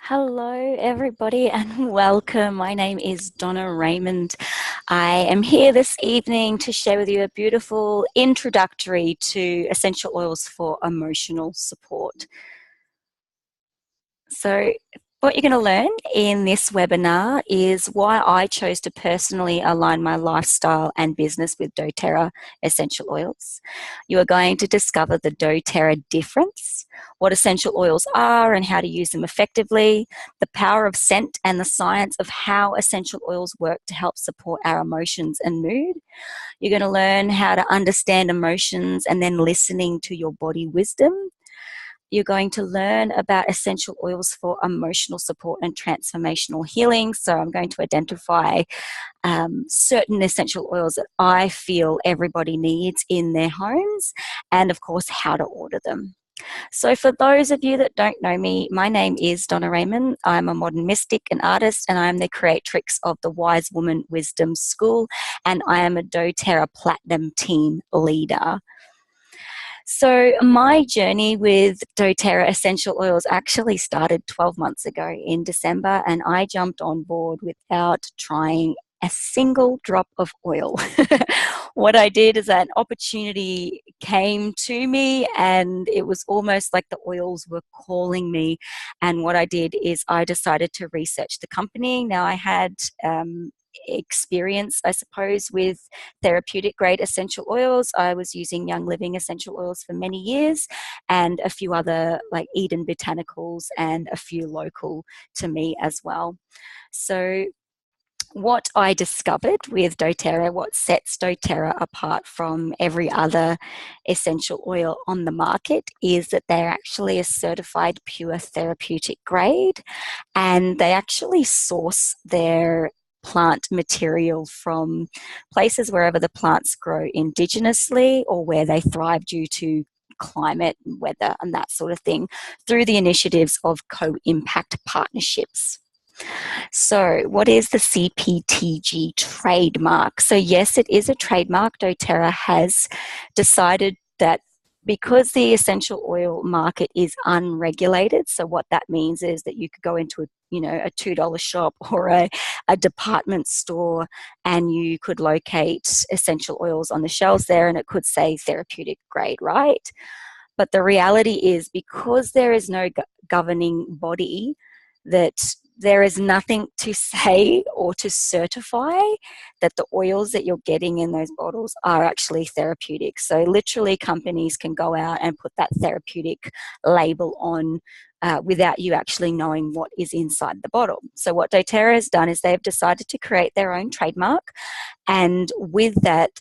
Hello, everybody, and welcome. My name is Donna Raymond. I am here this evening to share with you a beautiful introductory to essential oils for emotional support. So, what you're going to learn in this webinar is why I chose to personally align my lifestyle and business with doTERRA essential oils. You are going to discover the doTERRA difference, what essential oils are and how to use them effectively, the power of scent and the science of how essential oils work to help support our emotions and mood. You're going to learn how to understand emotions and then listening to your body wisdom. You're going to learn about essential oils for emotional support and transformational healing. So I'm going to identify certain essential oils that I feel everybody needs in their homes, and of course, how to order them. So for those of you that don't know me, my name is Donna Raymond. I'm a modern mystic and artist, and I am the creatrix of the Wise Woman Wisdom School, and I am a doTERRA Platinum Team Leader. So my journey with doTERRA essential oils actually started 12 months ago in December, and I jumped on board without trying a single drop of oil. What I did is that an opportunity came to me, and it was almost like the oils were calling me. And what I did is I decided to research the company. Now I had experience, I suppose, with therapeutic grade essential oils. I was using Young Living essential oils for many years, and a few other like Eden Botanicals and a few local to me as well. So what I discovered with doTERRA, what sets doTERRA apart from every other essential oil on the market, is that they're actually a certified pure therapeutic grade, and they actually source their plant material from places wherever the plants grow indigenously or where they thrive due to climate and weather and that sort of thing, through the initiatives of co-impact partnerships. So what is the CPTG trademark? So yes, it is a trademark. doTERRA has decided that because the essential oil market is unregulated, so what that means is that you could go into a $2 shop or a department store, and you could locate essential oils on the shelves there, and it could say therapeutic grade, right? But the reality is, because there is no governing body, that there is nothing to say or to certify that the oils that you're getting in those bottles are actually therapeutic. So literally companies can go out and put that therapeutic label on without you actually knowing what is inside the bottle. So what doTERRA has done is they've decided to create their own trademark, and with that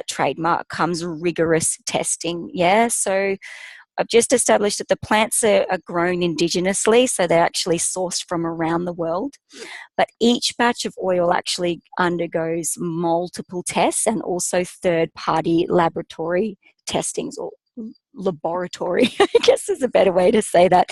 trademark comes rigorous testing. Yeah, so I've just established that the plants are grown indigenously, so they're actually sourced from around the world. But each batch of oil actually undergoes multiple tests and also third-party laboratory testings, or laboratory, I guess is a better way to say that.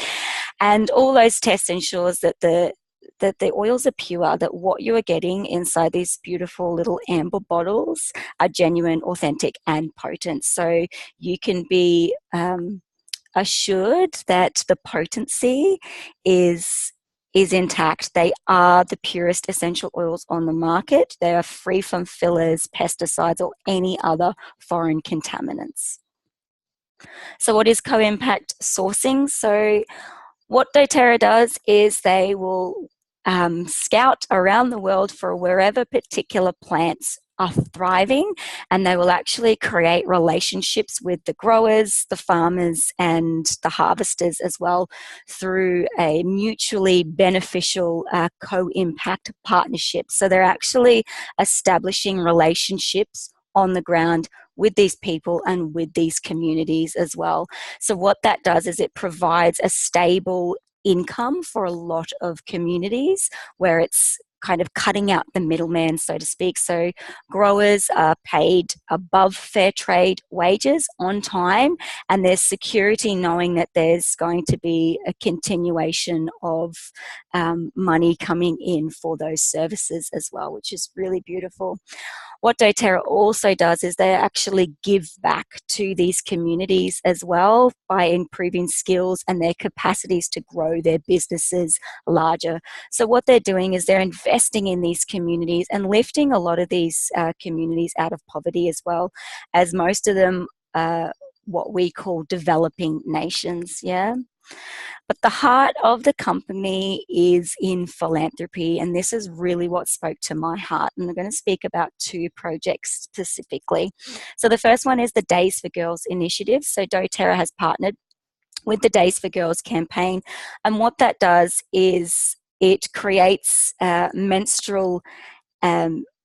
And all those tests ensures that the oils are pure, that what you are getting inside these beautiful little amber bottles are genuine, authentic, and potent. So you can be assured that the potency is intact. They are the purest essential oils on the market. They are free from fillers, pesticides, or any other foreign contaminants. So what is co-impact sourcing? So what doTERRA does is they will scout around the world for wherever particular plants are thriving, and they will actually create relationships with the growers, the farmers, and the harvesters as well, through a mutually beneficial co-impact partnership. So they're actually establishing relationships on the ground with these people and with these communities as well. So what that does is it provides a stable income for a lot of communities where it's kind of cutting out the middleman, so to speak. So growers are paid above fair trade wages on time, and there's security knowing that there's going to be a continuation of money coming in for those services as well, which is really beautiful. What doTERRA also does is they actually give back to these communities as well by improving skills and their capacities to grow their businesses larger. So what they're doing is they're investing in these communities and lifting a lot of these communities out of poverty as well, as most of them are what we call developing nations, yeah? But the heart of the company is in philanthropy, and this is really what spoke to my heart. And I'm going to speak about two projects specifically. So the first one is the Days for Girls initiative. So doTERRA has partnered with the Days for Girls campaign, and what that does is it creates menstrual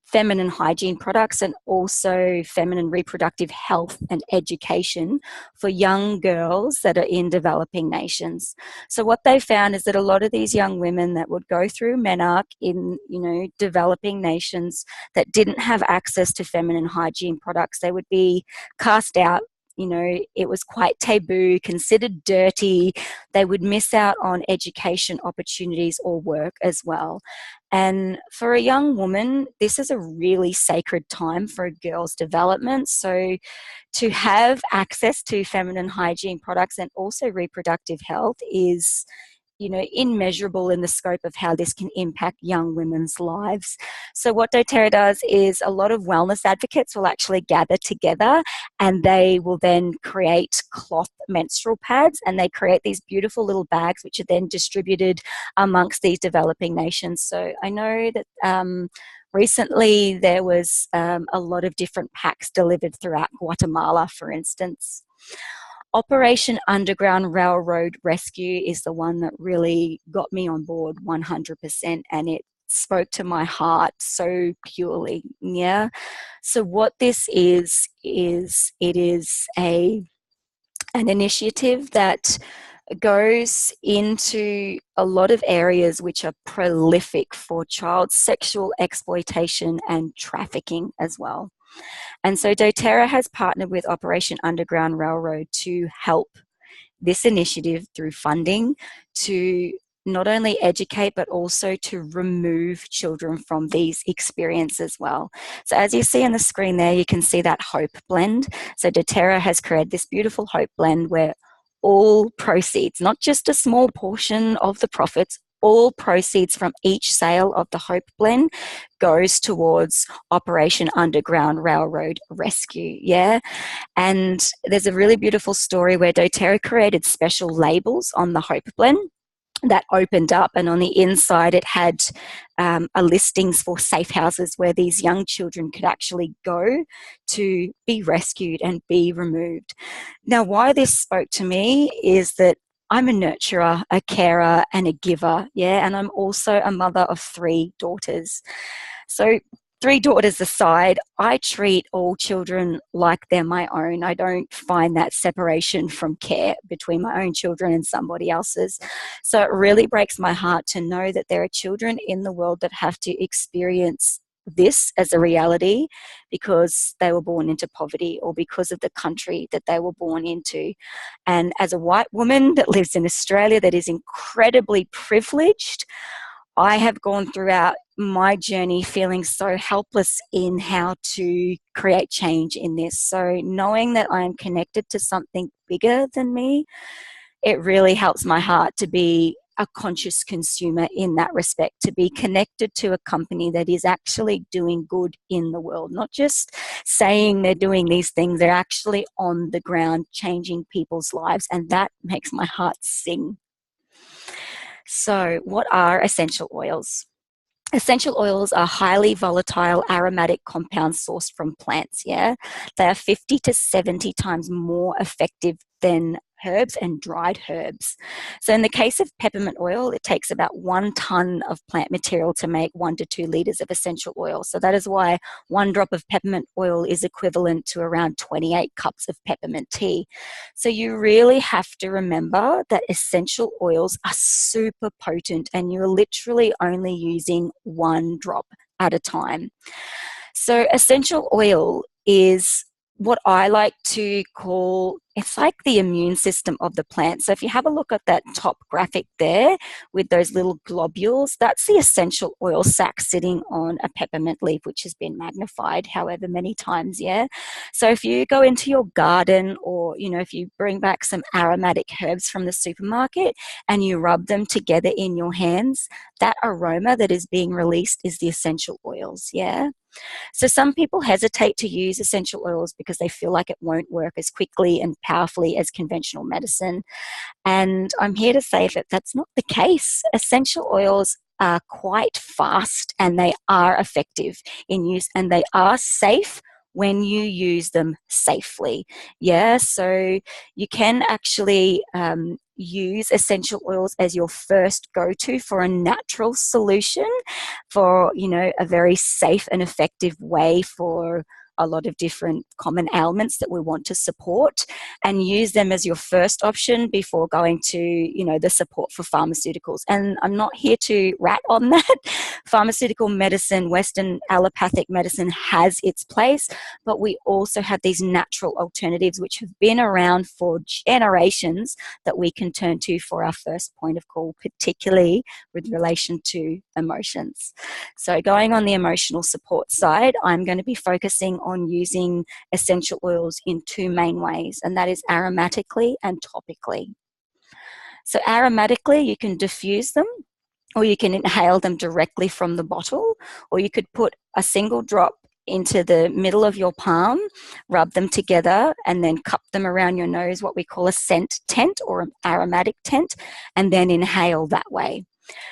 feminine hygiene products and also feminine reproductive health and education for young girls that are in developing nations. So what they found is that a lot of these young women that would go through menarche in, developing nations that didn't have access to feminine hygiene products, they would be cast out. It was quite taboo, considered dirty. They would miss out on education opportunities or work as well. And for a young woman, this is a really sacred time for a girl's development. So to have access to feminine hygiene products and also reproductive health is immeasurable in the scope of how this can impact young women's lives. So what doTERRA does is a lot of wellness advocates will actually gather together, and they will then create cloth menstrual pads, and they create these beautiful little bags which are then distributed amongst these developing nations. So I know that recently there was a lot of different packs delivered throughout Guatemala, for instance. Operation Underground Railroad Rescue is the one that really got me on board 100%, and it spoke to my heart so purely. Yeah. So what this is it is an initiative that goes into a lot of areas which are prolific for child sexual exploitation and trafficking as well. And so doTERRA has partnered with Operation Underground Railroad to help this initiative through funding to not only educate but also to remove children from these experiences as well. So as you see on the screen there, you can see that hope blend. So doTERRA has created this beautiful hope blend where all proceeds, not just a small portion of the profits, all proceeds from each sale of the Hope Blend goes towards Operation Underground Railroad Rescue, yeah? And there's a really beautiful story where doTERRA created special labels on the Hope Blend that opened up, and on the inside it had a listings for safe houses where these young children could actually go to be rescued and be removed. Now, why this spoke to me is that I'm a nurturer, a carer, and a giver, yeah, and I'm also a mother of 3 daughters. So 3 daughters aside, I treat all children like they're my own. I don't find that separation from care between my own children and somebody else's. So it really breaks my heart to know that there are children in the world that have to experience this as a reality because they were born into poverty or because of the country that they were born into. And as a white woman that lives in Australia that is incredibly privileged, I have gone throughout my journey feeling so helpless in how to create change in this. So knowing that I am connected to something bigger than me, it really helps my heart to be a conscious consumer in that respect, to be connected to a company that is actually doing good in the world, not just saying they're doing these things, they're actually on the ground changing people's lives, and that makes my heart sing. So what are essential oils? Essential oils are highly volatile aromatic compounds sourced from plants, yeah? They are 50 to 70 times more effective than herbs and dried herbs. So in the case of peppermint oil, it takes about 1 ton of plant material to make 1 to 2 liters of essential oil. So that is why 1 drop of peppermint oil is equivalent to around 28 cups of peppermint tea. So you really have to remember that essential oils are super potent and you're literally only using 1 drop at a time. So essential oil is what I like to call, it's like the immune system of the plant. So if you have a look at that top graphic there with those little globules, that's the essential oil sac sitting on a peppermint leaf, which has been magnified however many times, yeah? So if you go into your garden or, you know, if you bring back some aromatic herbs from the supermarket and you rub them together in your hands, that aroma that is being released is the essential oils, yeah? So some people hesitate to use essential oils because they feel like it won't work as quickly and powerfully as conventional medicine. And I'm here to say that that's not the case. Essential oils are quite fast and they are effective in use and they are safe when you use them safely. Yeah, so you can actually use essential oils as your first go-to for a natural solution for, you know, a very safe and effective way for a lot of different common ailments that we want to support, and use them as your first option before going to, you know, the support for pharmaceuticals. And I'm not here to rat on that. Pharmaceutical medicine, Western allopathic medicine has its place, but we also have these natural alternatives which have been around for generations that we can turn to for our first point of call, particularly with relation to emotions. So going on the emotional support side, I'm going to be focusing on using essential oils in 2 main ways, and that is aromatically and topically. So aromatically, you can diffuse them, or you can inhale them directly from the bottle, or you could put a single drop into the middle of your palm, rub them together, and then cup them around your nose, what we call a scent tent or an aromatic tent, and then inhale that way.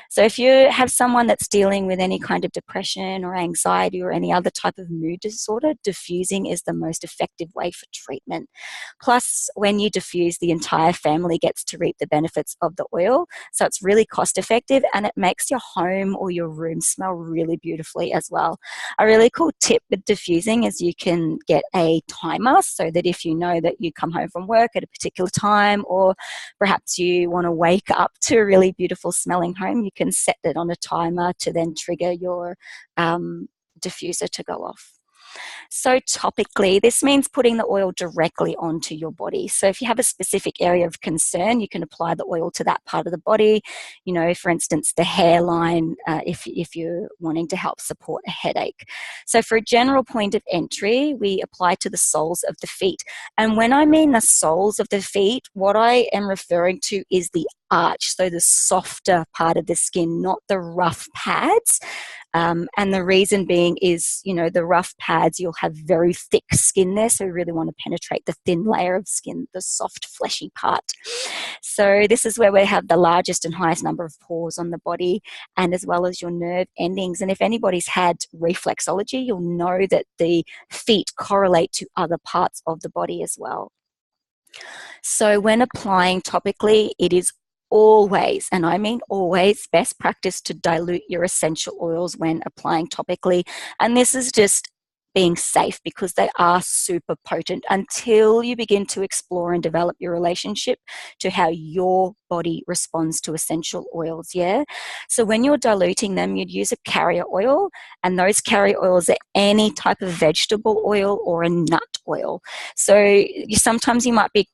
So if you have someone that's dealing with any kind of depression or anxiety or any other type of mood disorder, diffusing is the most effective way for treatment. Plus, when you diffuse, the entire family gets to reap the benefits of the oil. So it's really cost effective and it makes your home or your room smell really beautifully as well. A really cool tip with diffusing is you can get a timer so that if you know that you come home from work at a particular time, or perhaps you want to wake up to a really beautiful smelling home, you can set it on a timer to then trigger your diffuser to go off. So topically, this means putting the oil directly onto your body. So if you have a specific area of concern, you can apply the oil to that part of the body. You know, for instance, the hairline, if you're wanting to help support a headache. So for a general point of entry, we apply to the soles of the feet. And when I mean the soles of the feet, what I am referring to is the arch, so the softer part of the skin, not the rough pads. And the reason being is, you know, the rough pads, you'll have very thick skin there, so you really want to penetrate the thin layer of skin, the soft, fleshy part. So this is where we have the largest and highest number of pores on the body, and as well as your nerve endings. And if anybody's had reflexology, you'll know that the feet correlate to other parts of the body as well. So when applying topically, it is always, and I mean always, best practice to dilute your essential oils when applying topically. And this is just being safe because they are super potent until you begin to explore and develop your relationship to how your body responds to essential oils, yeah? So when you're diluting them, you'd use a carrier oil, and those carrier oils are any type of vegetable oil or a nut oil. So sometimes you might be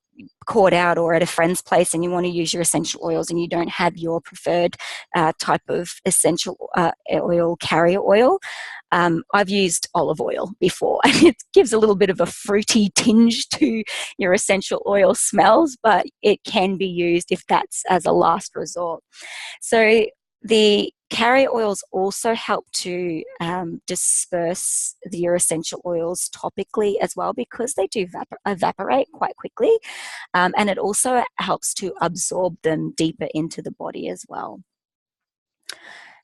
caught out or at a friend's place and you want to use your essential oils and you don't have your preferred type of essential oil, carrier oil. I've used olive oil before, and it gives a little bit of a fruity tinge to your essential oil smells, but it can be used if that's as a last resort. So the carrier oils also help to disperse your essential oils topically as well, because they do evaporate quite quickly, and it also helps to absorb them deeper into the body as well.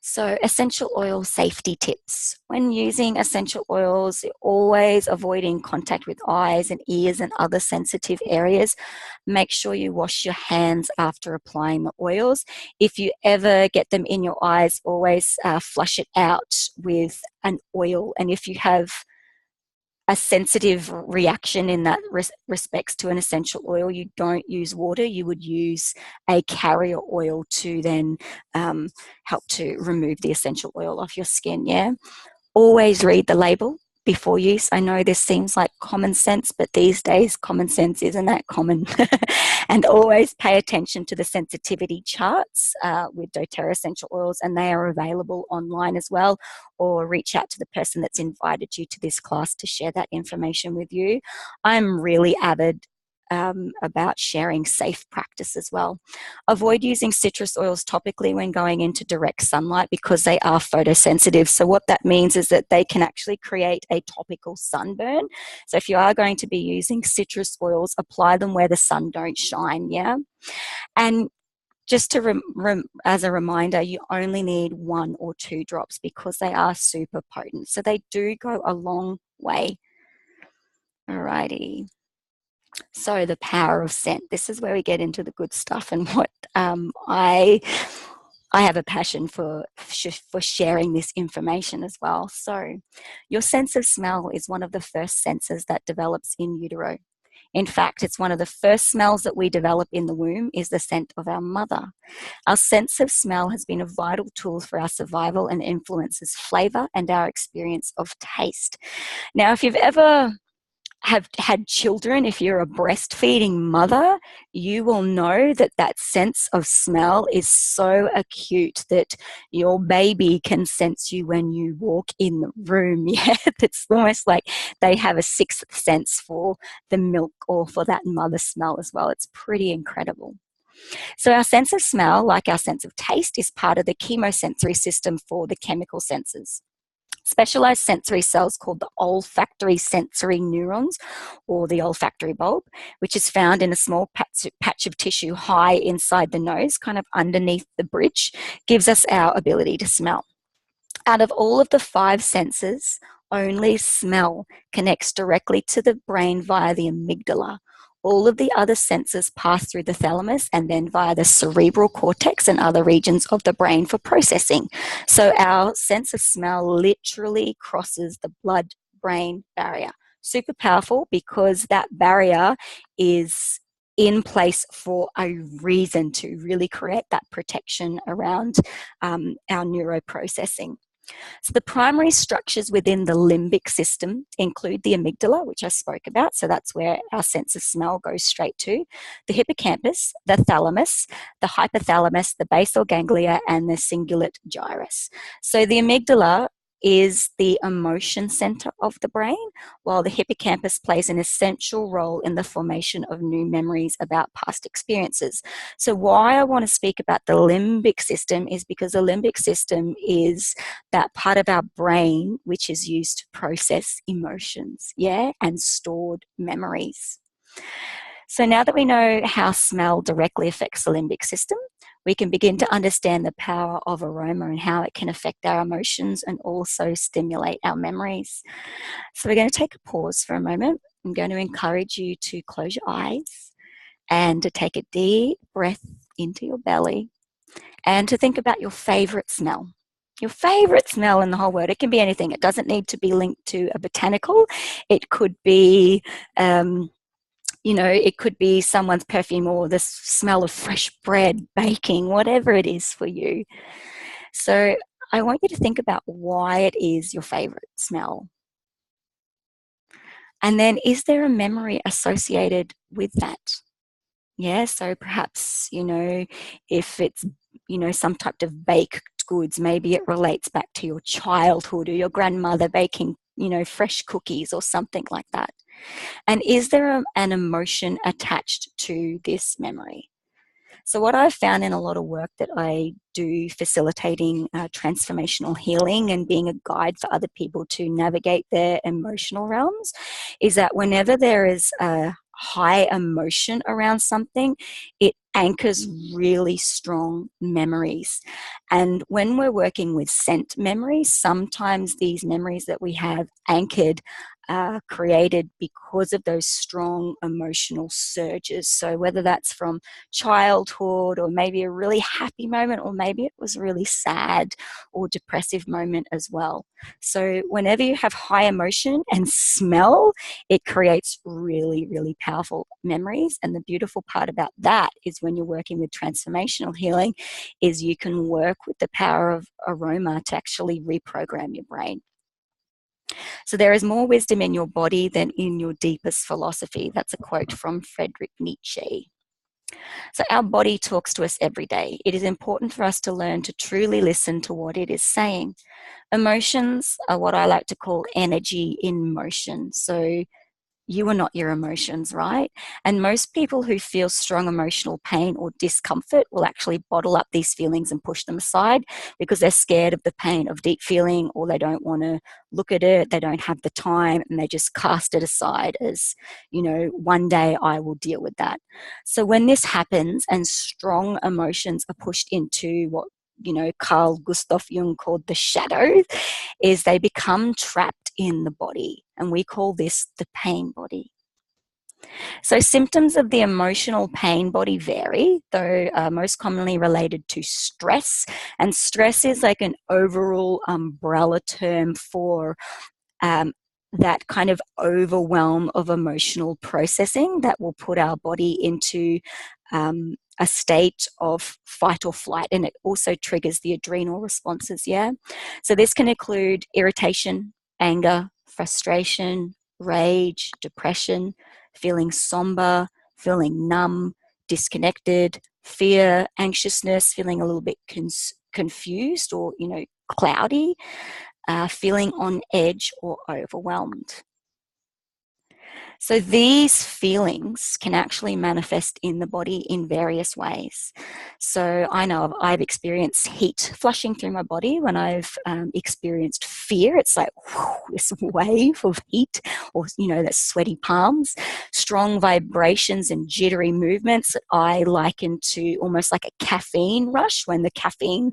So, essential oil safety tips. When using essential oils, always avoiding contact with eyes and ears and other sensitive areas. Make sure you wash your hands after applying the oils. If you ever get them in your eyes, always flush it out with an oil. And if you have a sensitive reaction in that respects to an essential oil, you don't use water, you would use a carrier oil to then help to remove the essential oil off your skin. Yeah, always read the label before use. I know this seems like common sense, but these days common sense isn't that common. And always pay attention to the sensitivity charts with doTERRA essential oils, and they are available online as well, or reach out to the person that's invited you to this class to share that information with you. I'm really avid about sharing safe practice as well. Avoid using citrus oils topically when going into direct sunlight because they are photosensitive. So what that means is that they can actually create a topical sunburn. So if you are going to be using citrus oils, apply them where the sun don't shine, yeah? And just to as a reminder, you only need 1 or 2 drops because they are super potent. So they do go a long way. Alrighty. So the power of scent. This is where we get into the good stuff and what I have a passion for sharing this information as well. So your sense of smell is one of the first senses that develops in utero. In fact, it's one of the first smells that we develop in the womb is the scent of our mother. Our sense of smell has been a vital tool for our survival and influences flavor and our experience of taste. Now, if you've ever have had children, if you're a breastfeeding mother, you will know that that sense of smell is so acute that your baby can sense you when you walk in the room. Yeah, it's almost like they have a sixth sense for the milk or for that mother smell as well. It's pretty incredible. So our sense of smell, like our sense of taste, is part of the chemosensory system for the chemical senses. Specialized sensory cells called the olfactory sensory neurons, or the olfactory bulb, which is found in a small patch of tissue high inside the nose, kind of underneath the bridge, gives us our ability to smell. Out of all of the 5 senses, only smell connects directly to the brain via the amygdala. All of the other senses pass through the thalamus and then via the cerebral cortex and other regions of the brain for processing. So our sense of smell literally crosses the blood-brain barrier. Super powerful because that barrier is in place for a reason to really create that protection around our neuroprocessing. So the primary structures within the limbic system include the amygdala, which I spoke about. So that's where our sense of smell goes straight to. The hippocampus, the thalamus, the hypothalamus, the basal ganglia, and the cingulate gyrus. So the amygdala is the emotion center of the brain, while the hippocampus plays an essential role in the formation of new memories about past experiences. So why I want to speak about the limbic system is because the limbic system is that part of our brain which is used to process emotions, yeah, and stored memories. So now that we know how smell directly affects the limbic system, we can begin to understand the power of aroma and how it can affect our emotions and also stimulate our memories. So we're going to take a pause for a moment. I'm going to encourage you to close your eyes and to take a deep breath into your belly and to think about your favorite smell. Your favorite smell in the whole world. It can be anything. It doesn't need to be linked to a botanical. It could be it could be someone's perfume or the smell of fresh bread, baking, whatever it is for you. So I want you to think about why it is your favorite smell. And then is there a memory associated with that? Yeah, so perhaps, if it's, some type of baked goods, maybe it relates back to your childhood or your grandmother baking, fresh cookies or something like that. And is there an emotion attached to this memory? So what I've found in a lot of work that I do facilitating transformational healing and being a guide for other people to navigate their emotional realms is that whenever there is a high emotion around something, it anchors really strong memories. And when we're working with scent memories, sometimes these memories that we have anchored are created because of those strong emotional surges. So whether that's from childhood, or maybe a really happy moment, or maybe it was a really sad or depressive moment as well. So whenever you have high emotion and smell, it creates really, really powerful memories. And the beautiful part about that is when you're working with transformational healing is you can work with the power of aroma to actually reprogram your brain. So there is more wisdom in your body than in your deepest philosophy. That's a quote from Friedrich Nietzsche. So our body talks to us every day. It is important for us to learn to truly listen to what it is saying. Emotions are what I like to call energy in motion. So you are not your emotions, right? And most people who feel strong emotional pain or discomfort will actually bottle up these feelings and push them aside because they're scared of the pain of deep feeling, or they don't want to look at it, they don't have the time, and they just cast it aside as, one day I will deal with that. So when this happens and strong emotions are pushed into what Carl Gustav Jung called the shadows, is they become trapped in the body. And we call this the pain body. So symptoms of the emotional pain body vary, though most commonly related to stress. And stress is like an overall umbrella term for that kind of overwhelm of emotional processing that will put our body into a state of fight or flight, and it also triggers the adrenal responses. So this can include irritation, anger, frustration, rage, depression, feeling somber, feeling numb, disconnected, fear, anxiousness, feeling a little bit confused or cloudy, feeling on edge or overwhelmed. So these feelings can actually manifest in the body in various ways. So I know I've experienced heat flushing through my body when I've experienced fear. It's like this wave of heat, or that sweaty palms, strong vibrations and jittery movements that I liken to almost like a caffeine rush, when the caffeine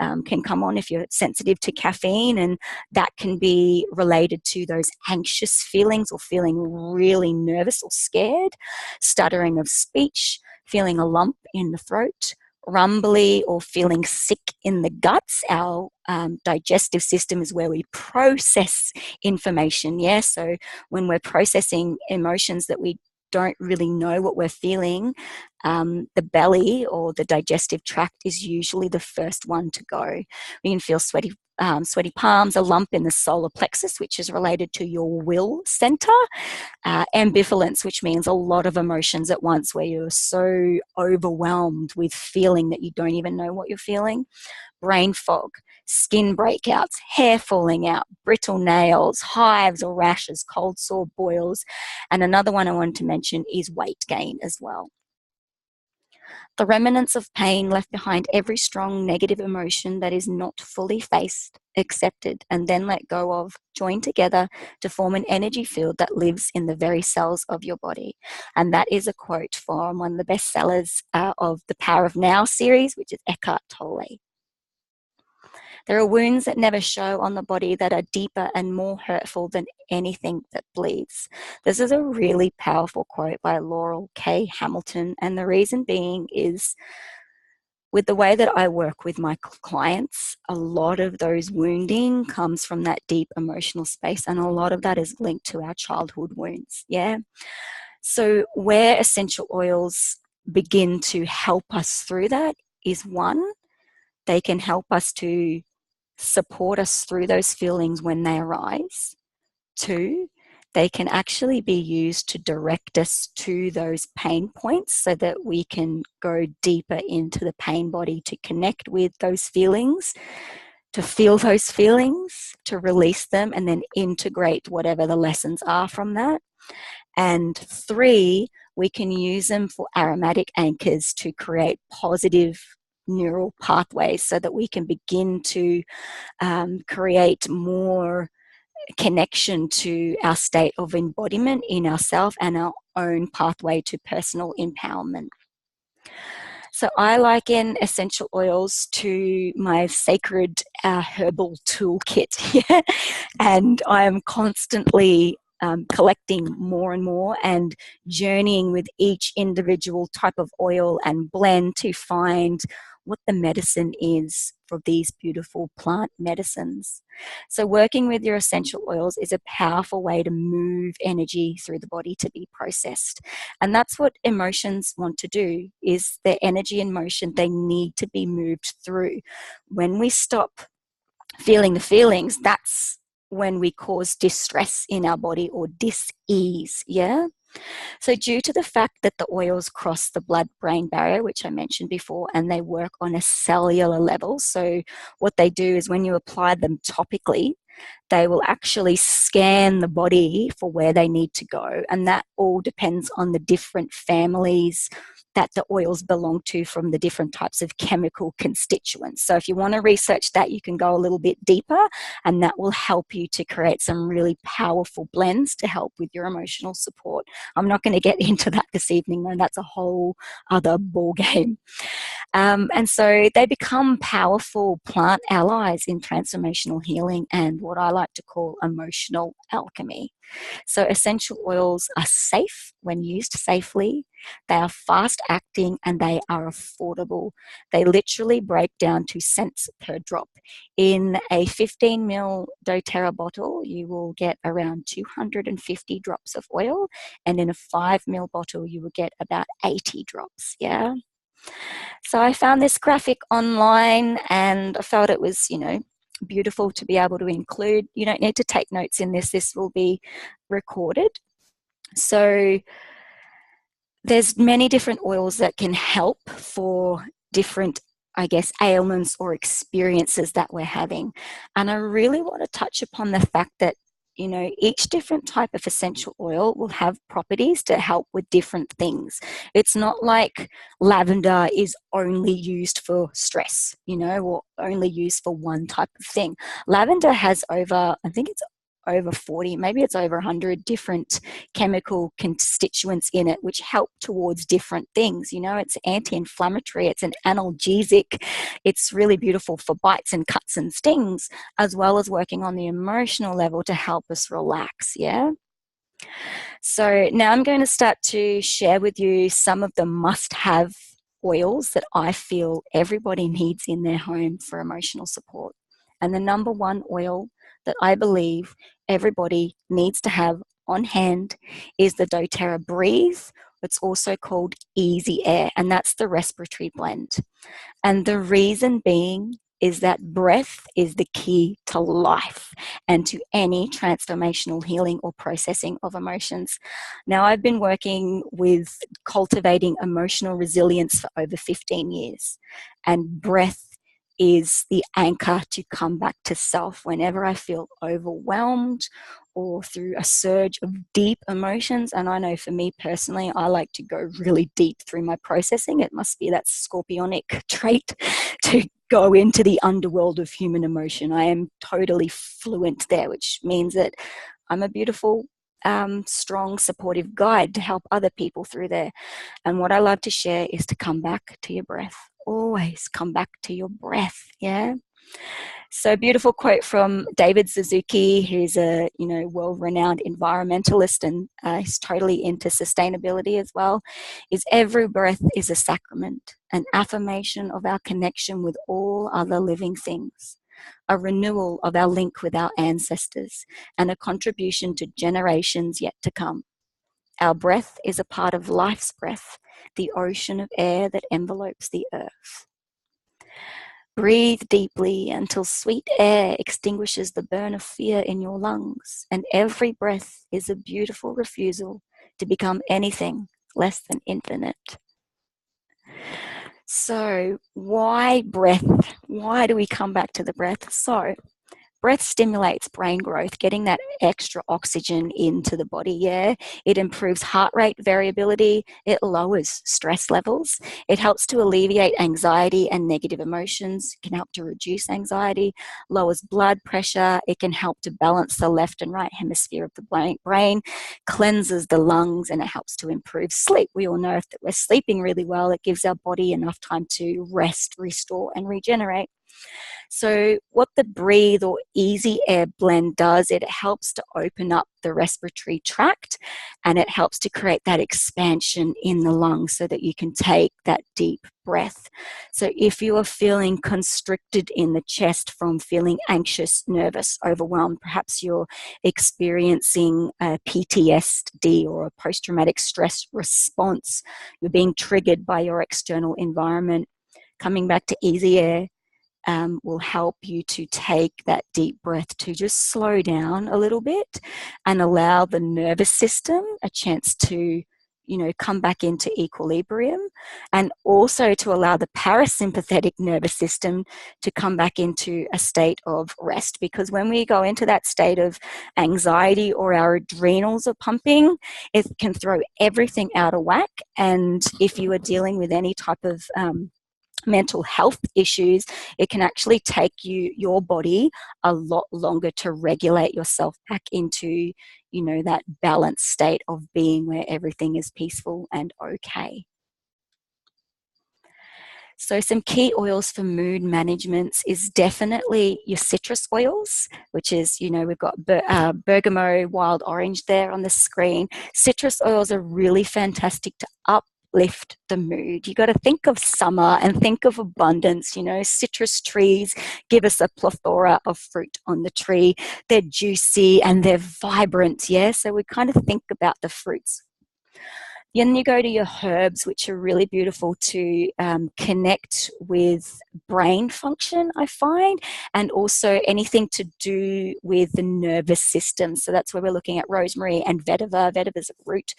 can come on if you're sensitive to caffeine, and that can be related to those anxious feelings or feeling really nervous or scared, stuttering of speech, feeling a lump in the throat, rumbly or feeling sick in the guts. Our digestive system is where we process information. So when we're processing emotions that we don't really know what we're feeling, the belly or the digestive tract is usually the first one to go. We can feel sweaty palms, a lump in the solar plexus, which is related to your will center, ambivalence, which means a lot of emotions at once, where you're so overwhelmed with feeling that you don't even know what you're feeling, brain fog, skin breakouts, hair falling out, brittle nails, hives or rashes, cold sore, boils. And another one I wanted to mention is weight gain as well. The remnants of pain left behind every strong negative emotion that is not fully faced, accepted, and then let go of, join together to form an energy field that lives in the very cells of your body. And that is a quote from one of the bestsellers of the Power of Now series, which is Eckhart Tolle. There are wounds that never show on the body that are deeper and more hurtful than anything that bleeds. This is a really powerful quote by Laurel K. Hamilton, and the reason being is, with the way that I work with my clients, a lot of those wounding comes from that deep emotional space, and a lot of that is linked to our childhood wounds. So where essential oils begin to help us through that is, one, they can help us to support us through those feelings when they arise. Two, they can actually be used to direct us to those pain points so that we can go deeper into the pain body to connect with those feelings, to feel those feelings, to release them, and then integrate whatever the lessons are from that. And three, we can use them for aromatic anchors to create positive neural pathways so that we can begin to create more connection to our state of embodiment in ourselves and our own pathway to personal empowerment. So I liken essential oils to my sacred herbal toolkit. Yeah? And I am constantly collecting more and more and journeying with each individual type of oil and blend to find what the medicine is for these beautiful plant medicines. So working with your essential oils is a powerful way to move energy through the body to be processed. And that's what emotions want to do, is their energy and motion, they need to be moved through. When we stop feeling the feelings, that's when we cause distress in our body or dis-ease, yeah? So due to the fact that the oils cross the blood-brain barrier, which I mentioned before, and they work on a cellular level, so what they do is when you apply them topically, they will actually scan the body for where they need to go. And that all depends on the different families that the oils belong to from the different types of chemical constituents. So if you want to research that, you can go a little bit deeper, and that will help you to create some really powerful blends to help with your emotional support. I'm not going to get into that this evening, though. That's a whole other ball game. And so they become powerful plant allies in transformational healing and what I like to call emotional alchemy. So essential oils are safe when used safely. They are fast acting and they are affordable. They literally break down to cents per drop. In a 15 ml doTERRA bottle, you will get around 250 drops of oil, and in a 5 ml bottle, you will get about 80 drops. Yeah. So I found this graphic online and I felt it was, beautiful to be able to include. You don't need to take notes in this. This will be recorded. So there's many different oils that can help for different, I guess, ailments or experiences that we're having. And I really want to touch upon the fact that each different type of essential oil will have properties to help with different things. It's not like lavender is only used for stress, or only used for one type of thing. Lavender has I think it's over 40, maybe it's over 100 different chemical constituents in it, which help towards different things. It's anti-inflammatory, it's an analgesic, it's really beautiful for bites and cuts and stings, as well as working on the emotional level to help us relax, yeah? So now I'm going to start to share with you some of the must-have oils that I feel everybody needs in their home for emotional support. And the number one oil that I believe everybody needs to have on hand is the doTERRA Breathe. It's also called Easy Air, and that's the respiratory blend. And the reason being is that breath is the key to life and to any transformational healing or processing of emotions. Now, I've been working with cultivating emotional resilience for over 15 years, and breath is the anchor to come back to self whenever I feel overwhelmed or through a surge of deep emotions. And I know for me personally, I like to go really deep through my processing. It must be that scorpionic trait to go into the underworld of human emotion. I am totally fluent there, which means that I'm a beautiful, strong, supportive guide to help other people through there. And what I love to share is to come back to your breath. Always come back to your breath, yeah? So beautiful quote from David Suzuki, who's a world-renowned environmentalist and he's totally into sustainability as well, is every breath is a sacrament, an affirmation of our connection with all other living things, a renewal of our link with our ancestors, and a contribution to generations yet to come. Our breath is a part of life's breath, the ocean of air that envelopes the earth. Breathe deeply until sweet air extinguishes the burn of fear in your lungs, and every breath is a beautiful refusal to become anything less than infinite. So, why breath? Why do we come back to the breath? So, breath stimulates brain growth, getting that extra oxygen into the body. Yeah, it improves heart rate variability. It lowers stress levels. It helps to alleviate anxiety and negative emotions. It can help to reduce anxiety, lowers blood pressure. It can help to balance the left and right hemisphere of the brain, cleanses the lungs, and it helps to improve sleep. We all know if we're sleeping really well, it gives our body enough time to rest, restore, and regenerate. So what the Breathe or Easy Air blend does, it helps to open up the respiratory tract, and it helps to create that expansion in the lungs so that you can take that deep breath. So if you are feeling constricted in the chest from feeling anxious, nervous, overwhelmed, perhaps you're experiencing a PTSD or a post-traumatic stress response, you're being triggered by your external environment, coming back to Easy Air will help you to take that deep breath to just slow down a little bit and allow the nervous system a chance to, come back into equilibrium, and also to allow the parasympathetic nervous system to come back into a state of rest. Because when we go into that state of anxiety or our adrenals are pumping, it can throw everything out of whack. And if you are dealing with any type of mental health issues, it can actually take your body a lot longer to regulate yourself back into, that balanced state of being where everything is peaceful and okay. So some key oils for mood management is definitely your citrus oils, which is, we've got bergamot, wild orange there on the screen. Citrus oils are really fantastic to uplift the mood. You got to think of summer and think of abundance. Citrus trees give us a plethora of fruit on the tree. They're juicy and they're vibrant. Yeah, so we kind of think about the fruits. Then you go to your herbs, which are really beautiful to connect with brain function, I find, and also anything to do with the nervous system. So that's where we're looking at rosemary and vetiver. Vetiver is a root.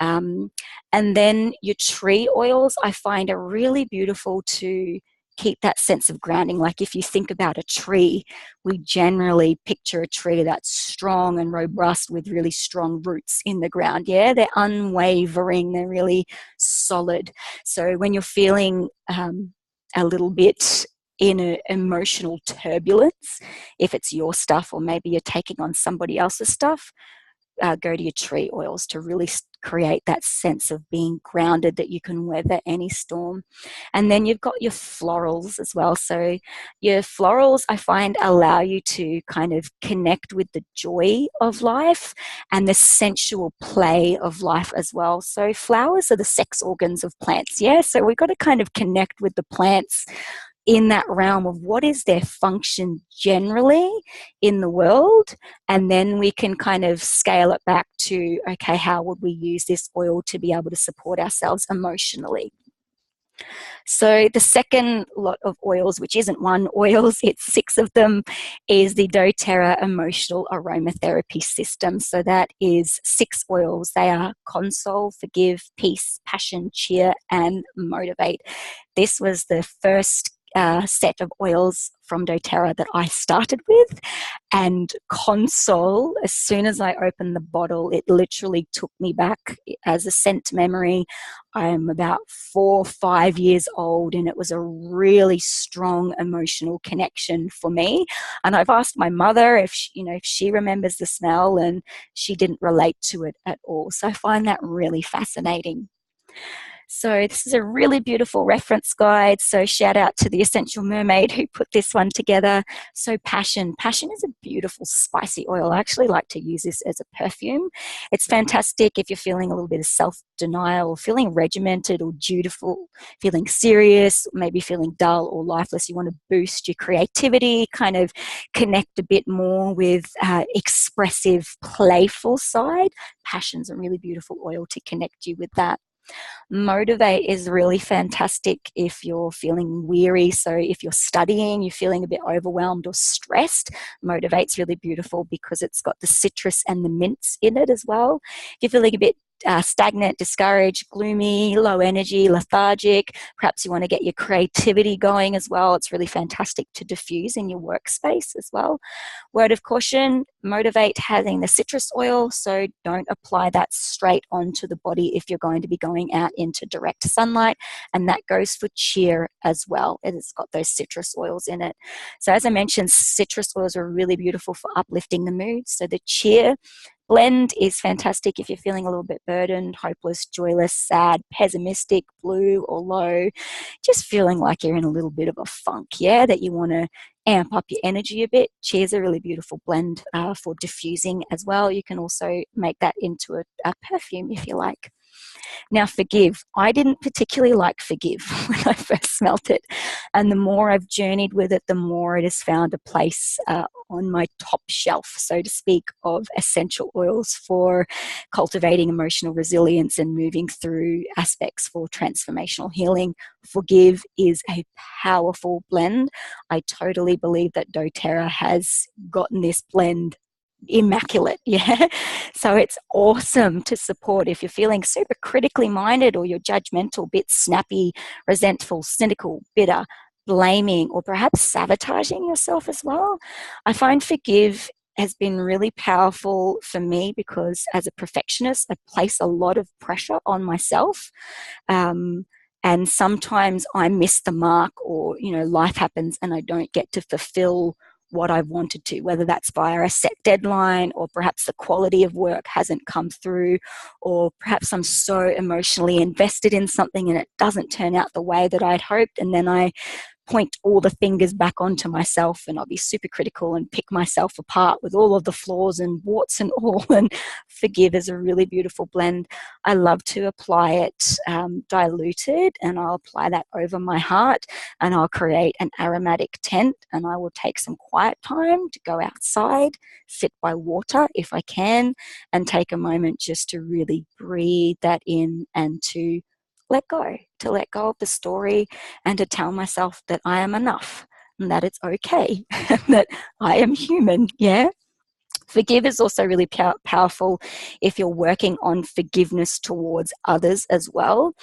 And then your tree oils, I find, are really beautiful to keep that sense of grounding. Like if you think about a tree, we generally picture a tree that's strong and robust with really strong roots in the ground. Yeah, they're unwavering, they're really solid. So when you're feeling a little bit in an emotional turbulence, if it's your stuff or maybe you're taking on somebody else's stuff, go to your tree oils to really create that sense of being grounded, that you can weather any storm. And then you've got your florals as well. So your florals, I find, allow you to kind of connect with the joy of life and the sensual play of life as well. So flowers are the sex organs of plants. Yeah, so we've got to kind of connect with the plants in that realm of what is their function generally in the world, and then we can kind of scale it back to, okay, how would we use this oil to be able to support ourselves emotionally? So the second lot of oils, which isn't one oils, it's 6 of them, is the doTERRA Emotional Aromatherapy System. So that is 6 oils. They are console, forgive, peace, passion, cheer, and motivate. This was the first set of oils from doTERRA that I started with, and console, as soon as I opened the bottle, it literally took me back as a scent memory. I'm about 4 or 5 years old, and it was a really strong emotional connection for me. And I've asked my mother if she remembers the smell, and she didn't relate to it at all. So I find that really fascinating. So this is a really beautiful reference guide. So shout out to the Essential Mermaid who put this one together. So passion is a beautiful spicy oil. I actually like to use this as a perfume. It's fantastic if you're feeling a little bit of self-denial, feeling regimented or dutiful, feeling serious, maybe feeling dull or lifeless. You want to boost your creativity, kind of connect a bit more with expressive, playful side. Passion's a really beautiful oil to connect you with that. Motivate is really fantastic if you're feeling weary. So if you're studying, you're feeling a bit overwhelmed or stressed, Motivate's really beautiful because it's got the citrus and the mints in it as well. If you're feeling a bit stagnant, discouraged, gloomy, low energy, lethargic. Perhaps you want to get your creativity going as well. It's really fantastic to diffuse in your workspace as well. Word of caution, motivate having the citrus oil, so don't apply that straight onto the body if you're going to be going out into direct sunlight, and that goes for cheer as well. It's got those citrus oils in it. So as I mentioned, citrus oils are really beautiful for uplifting the mood. So the cheer blend is fantastic if you're feeling a little bit burdened, hopeless, joyless, sad, pessimistic, blue or low, just feeling like you're in a little bit of a funk, yeah, that you want to amp up your energy a bit. Cheer's a really beautiful blend for diffusing as well. You can also make that into a perfume if you like. Now, forgive. I didn't particularly like forgive when I first smelt it. And the more I've journeyed with it, the more it has found a place on my top shelf, so to speak, of essential oils for cultivating emotional resilience and moving through aspects for transformational healing. Forgive is a powerful blend. I totally believe that doTERRA has gotten this blend immaculate, yeah. So it's awesome to support if you're feeling super critically minded or you're judgmental, bit snappy, resentful, cynical, bitter, blaming, or perhaps sabotaging yourself as well. I find forgive has been really powerful for me because as a perfectionist, I place a lot of pressure on myself. And sometimes I miss the mark, or, life happens and I don't get to fulfill what I wanted to, whether that's via a set deadline, or perhaps the quality of work hasn't come through, or perhaps I'm so emotionally invested in something and it doesn't turn out the way that I'd hoped, and then I point all the fingers back onto myself and I'll be super critical and pick myself apart with all of the flaws and warts and all. And forgive is a really beautiful blend. I love to apply it diluted, and I'll apply that over my heart, and I'll create an aromatic tent, and I will take some quiet time to go outside, sit by water if I can, and take a moment just to really breathe that in and to let go of the story, and to tell myself that I am enough and that it's okay, that I am human, yeah? Forgive is also really powerful if you're working on forgiveness towards others as well.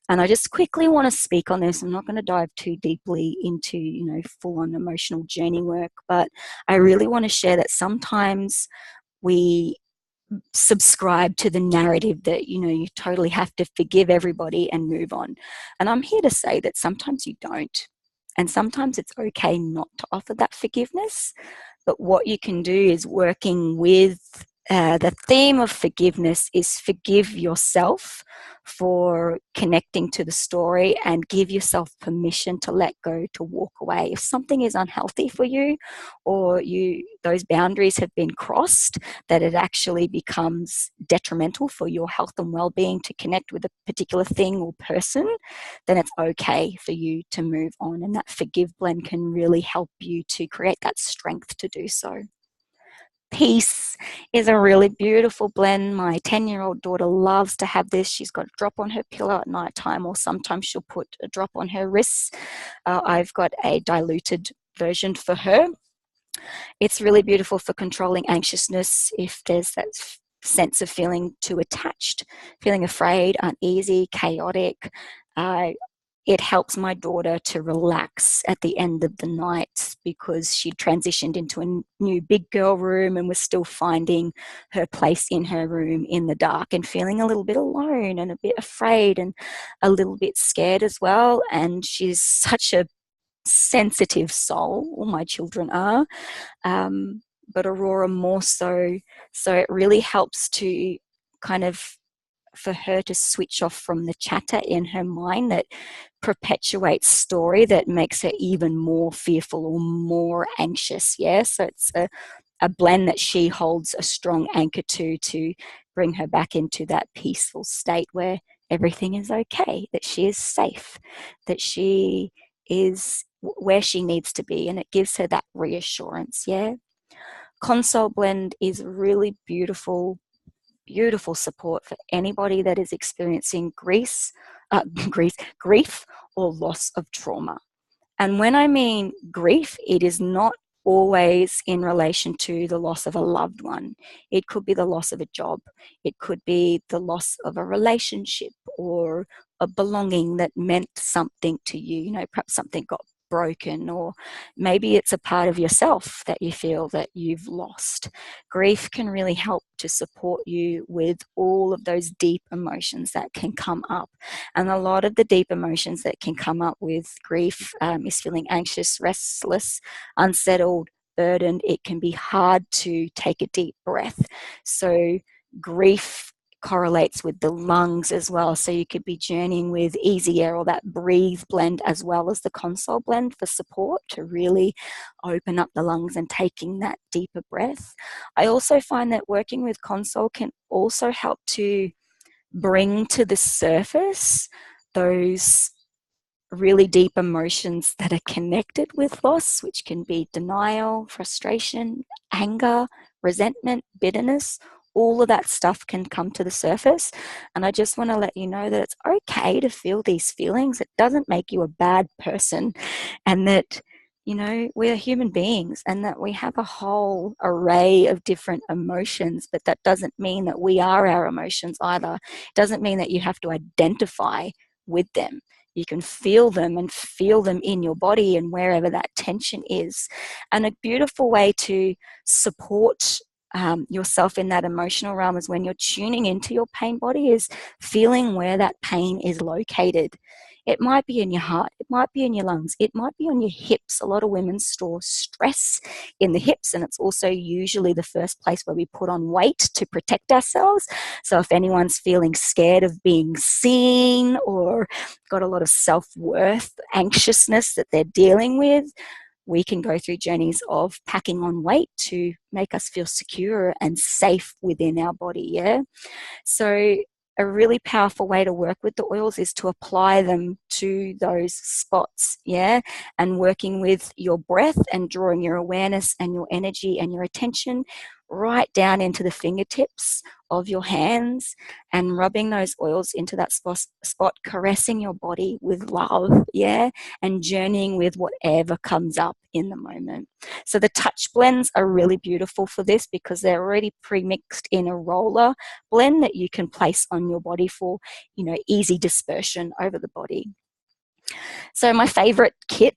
And I just quickly want to speak on this. I'm not going to dive too deeply into, full-on emotional journey work, but I really want to share that sometimes we subscribe to the narrative that you totally have to forgive everybody and move on, and I'm here to say that sometimes you don't, and sometimes it's okay not to offer that forgiveness. But what you can do is, working with the theme of forgiveness, is forgive yourself for connecting to the story, and give yourself permission to let go, to walk away. If something is unhealthy for you, or those boundaries have been crossed, that it actually becomes detrimental for your health and well-being to connect with a particular thing or person, then it's okay for you to move on. And that forgive blend can really help you to create that strength to do so. Peace is a really beautiful blend. My 10-year-old daughter loves to have this. She's got a drop on her pillow at night time, or sometimes she'll put a drop on her wrists. I've got a diluted version for her. It's really beautiful for controlling anxiousness if there's that sense of feeling too attached, feeling afraid, uneasy, chaotic. It helps my daughter to relax at the end of the night, because she transitioned into a new big girl room and was still finding her place in her room in the dark, and feeling a little bit alone and a bit afraid and a little bit scared as well. And she's such a sensitive soul, all my children are, but Aurora more so. So it really helps to kind of, for her to switch off from the chatter in her mind that perpetuates story that makes her even more fearful or more anxious. Yeah, so it's a blend that she holds a strong anchor to bring her back into that peaceful state where everything is okay, that she is safe, that she is where she needs to be, and it gives her that reassurance. Yeah, Console blend is really beautiful support for anybody that is experiencing grief or loss of trauma. And when I mean grief, it is not always in relation to the loss of a loved one. It could be the loss of a job. It could be the loss of a relationship or a belonging that meant something to you. You know, perhaps something got broken, or maybe it's a part of yourself that you feel that you've lost. Grief can really help to support you with all of those deep emotions that can come up. And a lot of the deep emotions that can come up with grief is feeling anxious, restless, unsettled, burdened. It can be hard to take a deep breath. So grief correlates with the lungs as well. So you could be journeying with easy air or that breathe blend as well as the console blend for support to really open up the lungs and taking that deeper breath. I also find that working with console can also help to bring to the surface those really deep emotions that are connected with loss, which can be denial, frustration, anger, resentment, bitterness. All of that stuff can come to the surface. And I just want to let you know that it's okay to feel these feelings. It doesn't make you a bad person, and that, you know, we're human beings and that we have a whole array of different emotions, but that doesn't mean that we are our emotions either. It doesn't mean that you have to identify with them. You can feel them and feel them in your body and wherever that tension is. And a beautiful way to support yourself in that emotional realm is when you're tuning into your pain body, is feeling where that pain is located. It might be in your heart, it might be in your lungs, it might be on your hips. A lot of women store stress in the hips, and it's also usually the first place where we put on weight to protect ourselves. So if anyone's feeling scared of being seen or got a lot of self-worth, anxiousness that they're dealing with, we can go through journeys of packing on weight to make us feel secure and safe within our body. Yeah. So a really powerful way to work with the oils is to apply them to those spots, yeah, and working with your breath and drawing your awareness and your energy and your attention right down into the fingertips of your hands and rubbing those oils into that spot, caressing your body with love, yeah, and journeying with whatever comes up in the moment. So the touch blends are really beautiful for this because they're already pre-mixed in a roller blend that you can place on your body for, you know, easy dispersion over the body. So my favorite kit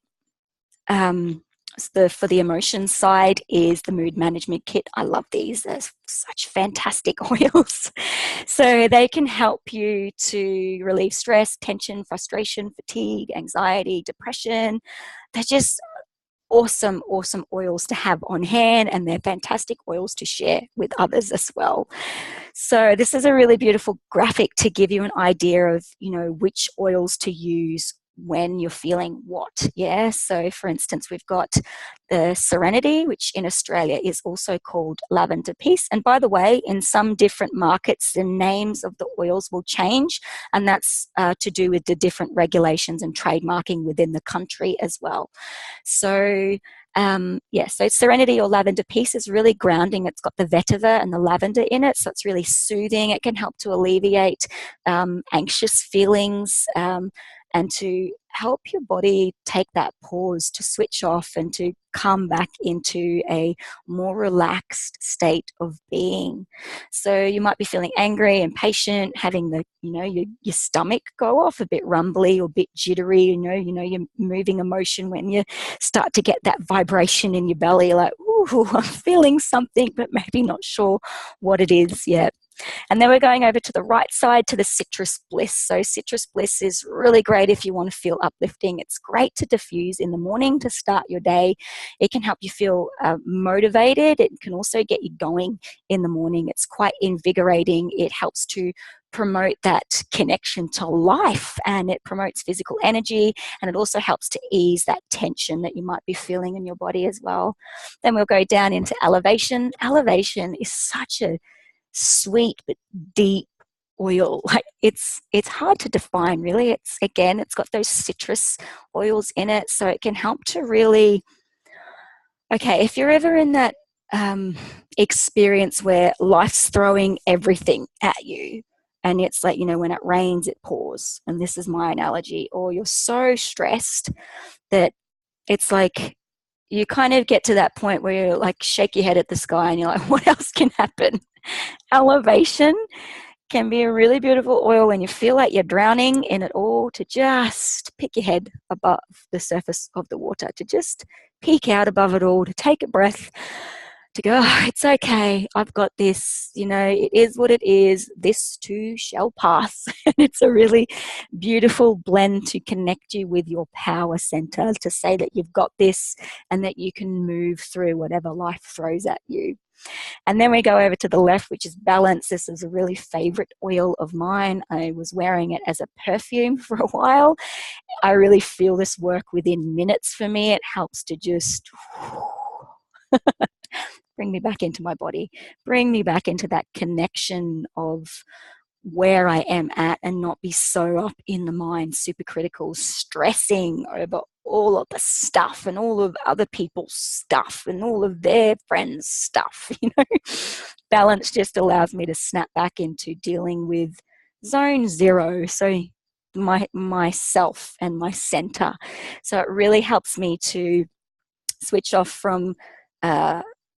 for the emotion side is the mood management kit. I love these. They're such fantastic oils. So they can help you to relieve stress, tension, frustration, fatigue, anxiety, depression. They're just awesome, awesome oils to have on hand, and they're fantastic oils to share with others as well. So this is a really beautiful graphic to give you an idea of, you know, which oils to use when you're feeling what. Yeah. So for instance, we've got the Serenity, which in Australia is also called Lavender Peace. And by the way, in some different markets, the names of the oils will change, and that's to do with the different regulations and trademarking within the country as well. So so Serenity or Lavender Peace is really grounding. It's got the vetiver and the lavender in it, so it's really soothing. It can help to alleviate anxious feelings and to help your body take that pause to switch off and to come back into a more relaxed state of being. So you might be feeling angry, impatient, having the, you know, your stomach go off a bit rumbly or a bit jittery, you know, you're moving emotion when you start to get that vibration in your belly, like, ooh, I'm feeling something, but maybe not sure what it is yet. And then we're going over to the right side to the Citrus Bliss. So Citrus Bliss is really great if you want to feel uplifting. It's great to diffuse in the morning to start your day. It can help you feel motivated. It can also get you going in the morning. It's quite invigorating. It helps to promote that connection to life, and it promotes physical energy, and it also helps to ease that tension that you might be feeling in your body as well. Then we'll go down into Elevation. Elevation is such a sweet but deep oil. Like it's hard to define really. It's got those citrus oils in it, so it can help to really, okay, if you're ever in that experience where life's throwing everything at you, and it's like, you know, when it rains it pours, and this is my analogy, or you're so stressed that it's like you kind of get to that point where you like shake your head at the sky and you're like, what else can happen? Elevation can be a really beautiful oil when you feel like you're drowning in it all, to just pick your head above the surface of the water, to just peek out above it all, to take a breath, to go, oh, it's okay, I've got this, you know, it is what it is, this too shall pass. And it's a really beautiful blend to connect you with your power center, to say that you've got this and that you can move through whatever life throws at you. And then we go over to the left, which is balance. This is a really favorite oil of mine. I was wearing it as a perfume for a while. I really feel this work within minutes for me. It helps to just bring me back into my body, bring me back into that connection of where I am at, and not be so up in the mind, super critical, stressing over all of the stuff and all of other people's stuff and all of their friends' stuff. You know, balance just allows me to snap back into dealing with zone zero. So myself and my center. So it really helps me to switch off from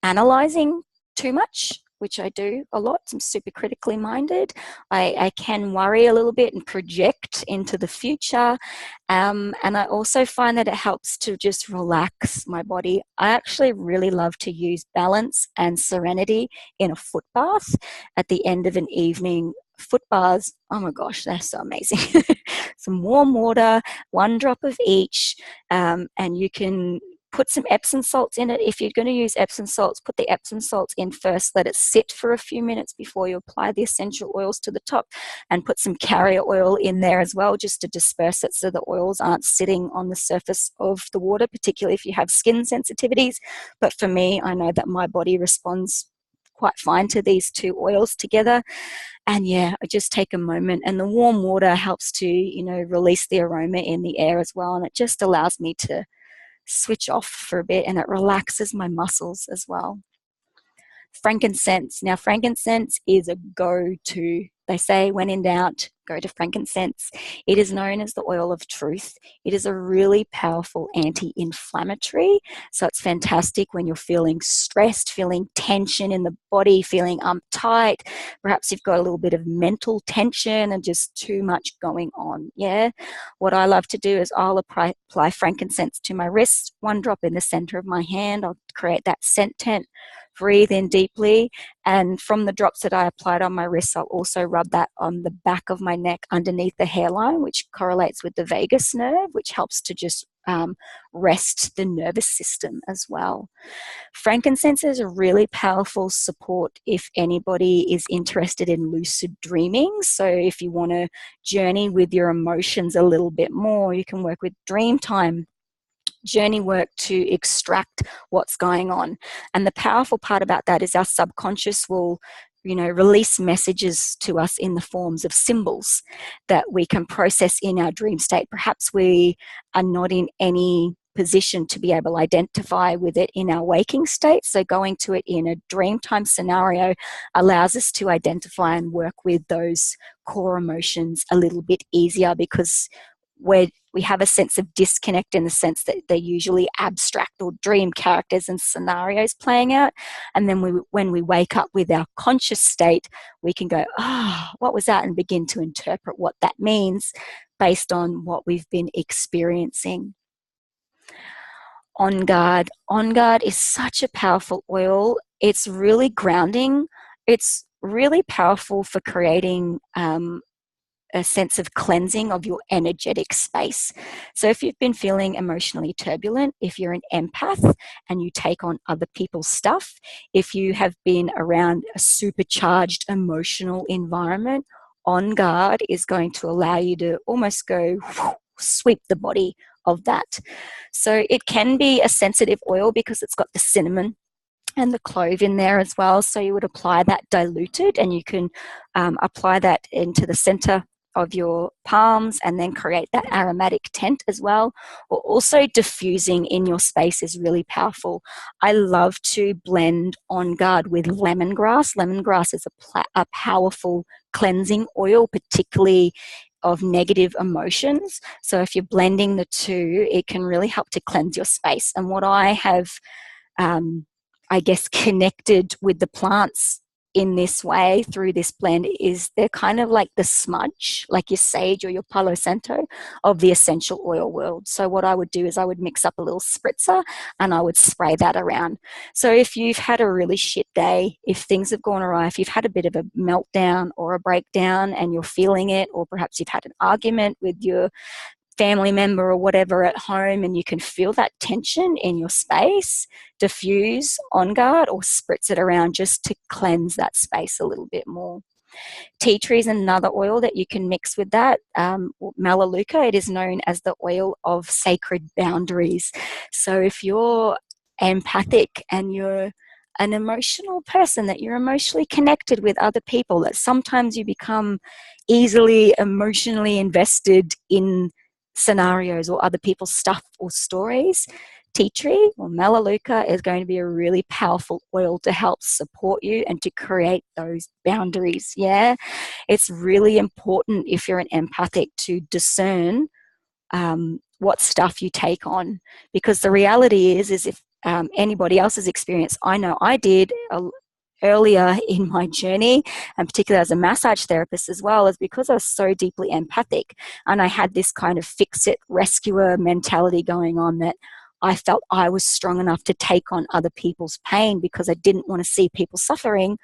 analyzing too much, which I do a lot. I'm super critically minded. I can worry a little bit and project into the future. And I also find that it helps to just relax my body. I actually really love to use balance and serenity in a foot bath at the end of an evening. Foot baths, oh my gosh, they're so amazing. Some warm water, 1 drop of each, and you can put some Epsom salts in it. If you're going to use Epsom salts, put the Epsom salts in first, let it sit for a few minutes before you apply the essential oils to the top, and put some carrier oil in there as well, just to disperse it so the oils aren't sitting on the surface of the water, particularly if you have skin sensitivities. But for me, I know that my body responds quite fine to these 2 oils together. And yeah, I just take a moment, and the warm water helps to, you know, release the aroma in the air as well. And it just allows me to switch off for a bit, and it relaxes my muscles as well. Frankincense. Now, frankincense is a go-to. They say when in doubt, go to frankincense. It is known as the oil of truth. It is a really powerful anti-inflammatory. So it's fantastic when you're feeling stressed, feeling tension in the body, feeling uptight. Perhaps you've got a little bit of mental tension and just too much going on. Yeah. What I love to do is I'll apply frankincense to my wrist, 1 drop in the center of my hand. I'll create that scent tent. Breathe in deeply, and from the drops that I applied on my wrists, I'll also rub that on the back of my neck underneath the hairline, which correlates with the vagus nerve, which helps to just rest the nervous system as well. Frankincense is a really powerful support if anybody is interested in lucid dreaming. So if you want to journey with your emotions a little bit more, you can work with dream time journey work to extract what's going on. And the powerful part about that is our subconscious will, you know, release messages to us in the forms of symbols that we can process in our dream state. Perhaps we are not in any position to be able to identify with it in our waking state. So going to it in a dreamtime scenario allows us to identify and work with those core emotions a little bit easier, because we have a sense of disconnect in the sense that they're usually abstract or dream characters and scenarios playing out. And then when we wake up with our conscious state, we can go, oh, what was that? And begin to interpret what that means based on what we've been experiencing. On Guard. On Guard is such a powerful oil. It's really grounding. It's really powerful for creating a sense of cleansing of your energetic space. So if you've been feeling emotionally turbulent, if you're an empath and you take on other people's stuff, if you have been around a supercharged emotional environment, On Guard is going to allow you to almost go sweep the body of that. So it can be a sensitive oil because it's got the cinnamon and the clove in there as well. So you would apply that diluted, and you can apply that into the center of your palms and then create that aromatic tent as well. Or also diffusing in your space is really powerful. I love to blend On Guard with lemongrass. Lemongrass is a powerful cleansing oil, particularly of negative emotions. So if you're blending the two, it can really help to cleanse your space. And what I have, I guess, connected with the plants in this way through this blend is they're kind of like the smudge, like your sage or your Palo Santo of the essential oil world. So what I would do is I would mix up a little spritzer and I would spray that around. So if you've had a really shit day, if things have gone awry, if you've had a bit of a meltdown or a breakdown and you're feeling it, or perhaps you've had an argument with your family member or whatever at home and you can feel that tension in your space, diffuse on guard or spritz it around just to cleanse that space a little bit more. Tea tree is another oil that you can mix with that. Melaleuca, it is known as the oil of sacred boundaries. So if you're empathic and you're an emotional person, that you're emotionally connected with other people, that sometimes you become easily emotionally invested in scenarios or other people's stuff or stories, tea tree or Melaleuca is going to be a really powerful oil to help support you and to create those boundaries. Yeah, it's really important if you're an empathic to discern what stuff you take on, because the reality is if anybody else's experience, I know I did earlier in my journey, and particularly as a massage therapist as well, is because I was so deeply empathic and I had this kind of fix-it rescuer mentality going on, that I felt I was strong enough to take on other people's pain because I didn't want to see people suffering.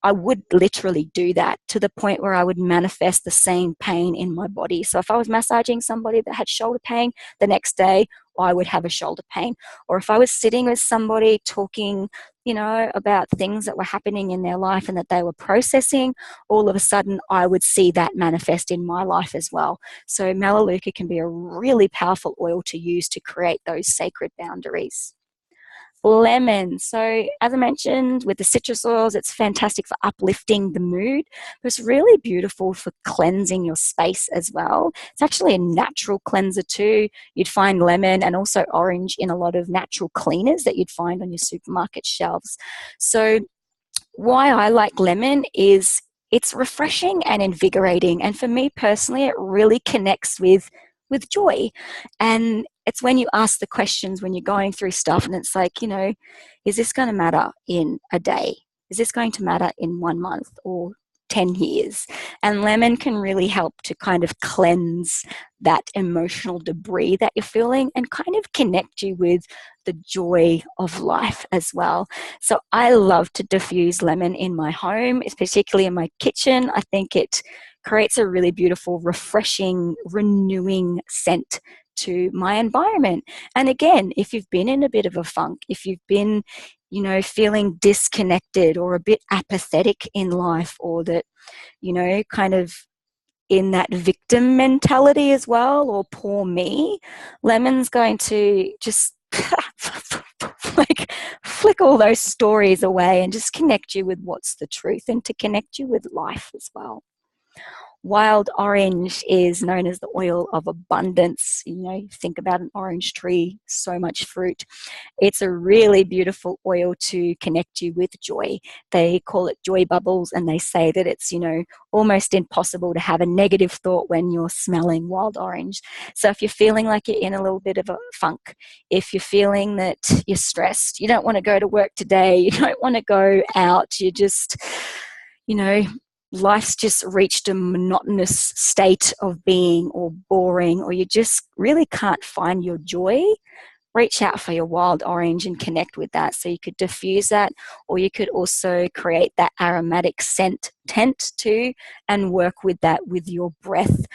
I would literally do that to the point where I would manifest the same pain in my body. So if I was massaging somebody that had shoulder pain, the next day I would have a shoulder pain. Or if I was sitting with somebody talking, about things that were happening in their life and that they were processing, all of a sudden I would see that manifest in my life as well. So Melaleuca can be a really powerful oil to use to create those sacred boundaries. Lemon. So as I mentioned, with the citrus oils, it's fantastic for uplifting the mood, but it's really beautiful for cleansing your space as well. It's actually a natural cleanser too. You'd find lemon and also orange in a lot of natural cleaners that you'd find on your supermarket shelves. So why I like lemon is it's refreshing and invigorating. And for me personally, it really connects with joy. And it's when you ask the questions when you're going through stuff and it's like, is this going to matter in a day? Is this going to matter in 1 month or 10 years? And lemon can really help to kind of cleanse that emotional debris that you're feeling and kind of connect you with the joy of life as well. So I love to diffuse lemon in my home, particularly in my kitchen. I think it creates a really beautiful, refreshing, renewing scent to my environment. And again, if you've been in a bit of a funk, if you've been, feeling disconnected or a bit apathetic in life, or that, kind of in that victim mentality as well, or poor me, lemon's going to just like flick all those stories away and just connect you with what's the truth and to connect you with life as well. Wild orange is known as the oil of abundance. You think about an orange tree, so much fruit. It's a really beautiful oil to connect you with joy. They call it joy bubbles, and they say that it's, almost impossible to have a negative thought when you're smelling wild orange. So if you're feeling like you're in a little bit of a funk, if you're feeling that you're stressed, you don't want to go to work today, you don't want to go out, you just, life's just reached a monotonous state of being or boring, or you just really can't find your joy, reach out for your wild orange and connect with that. So you could diffuse that, or you could also create that aromatic scent tent too and work with that with your breath.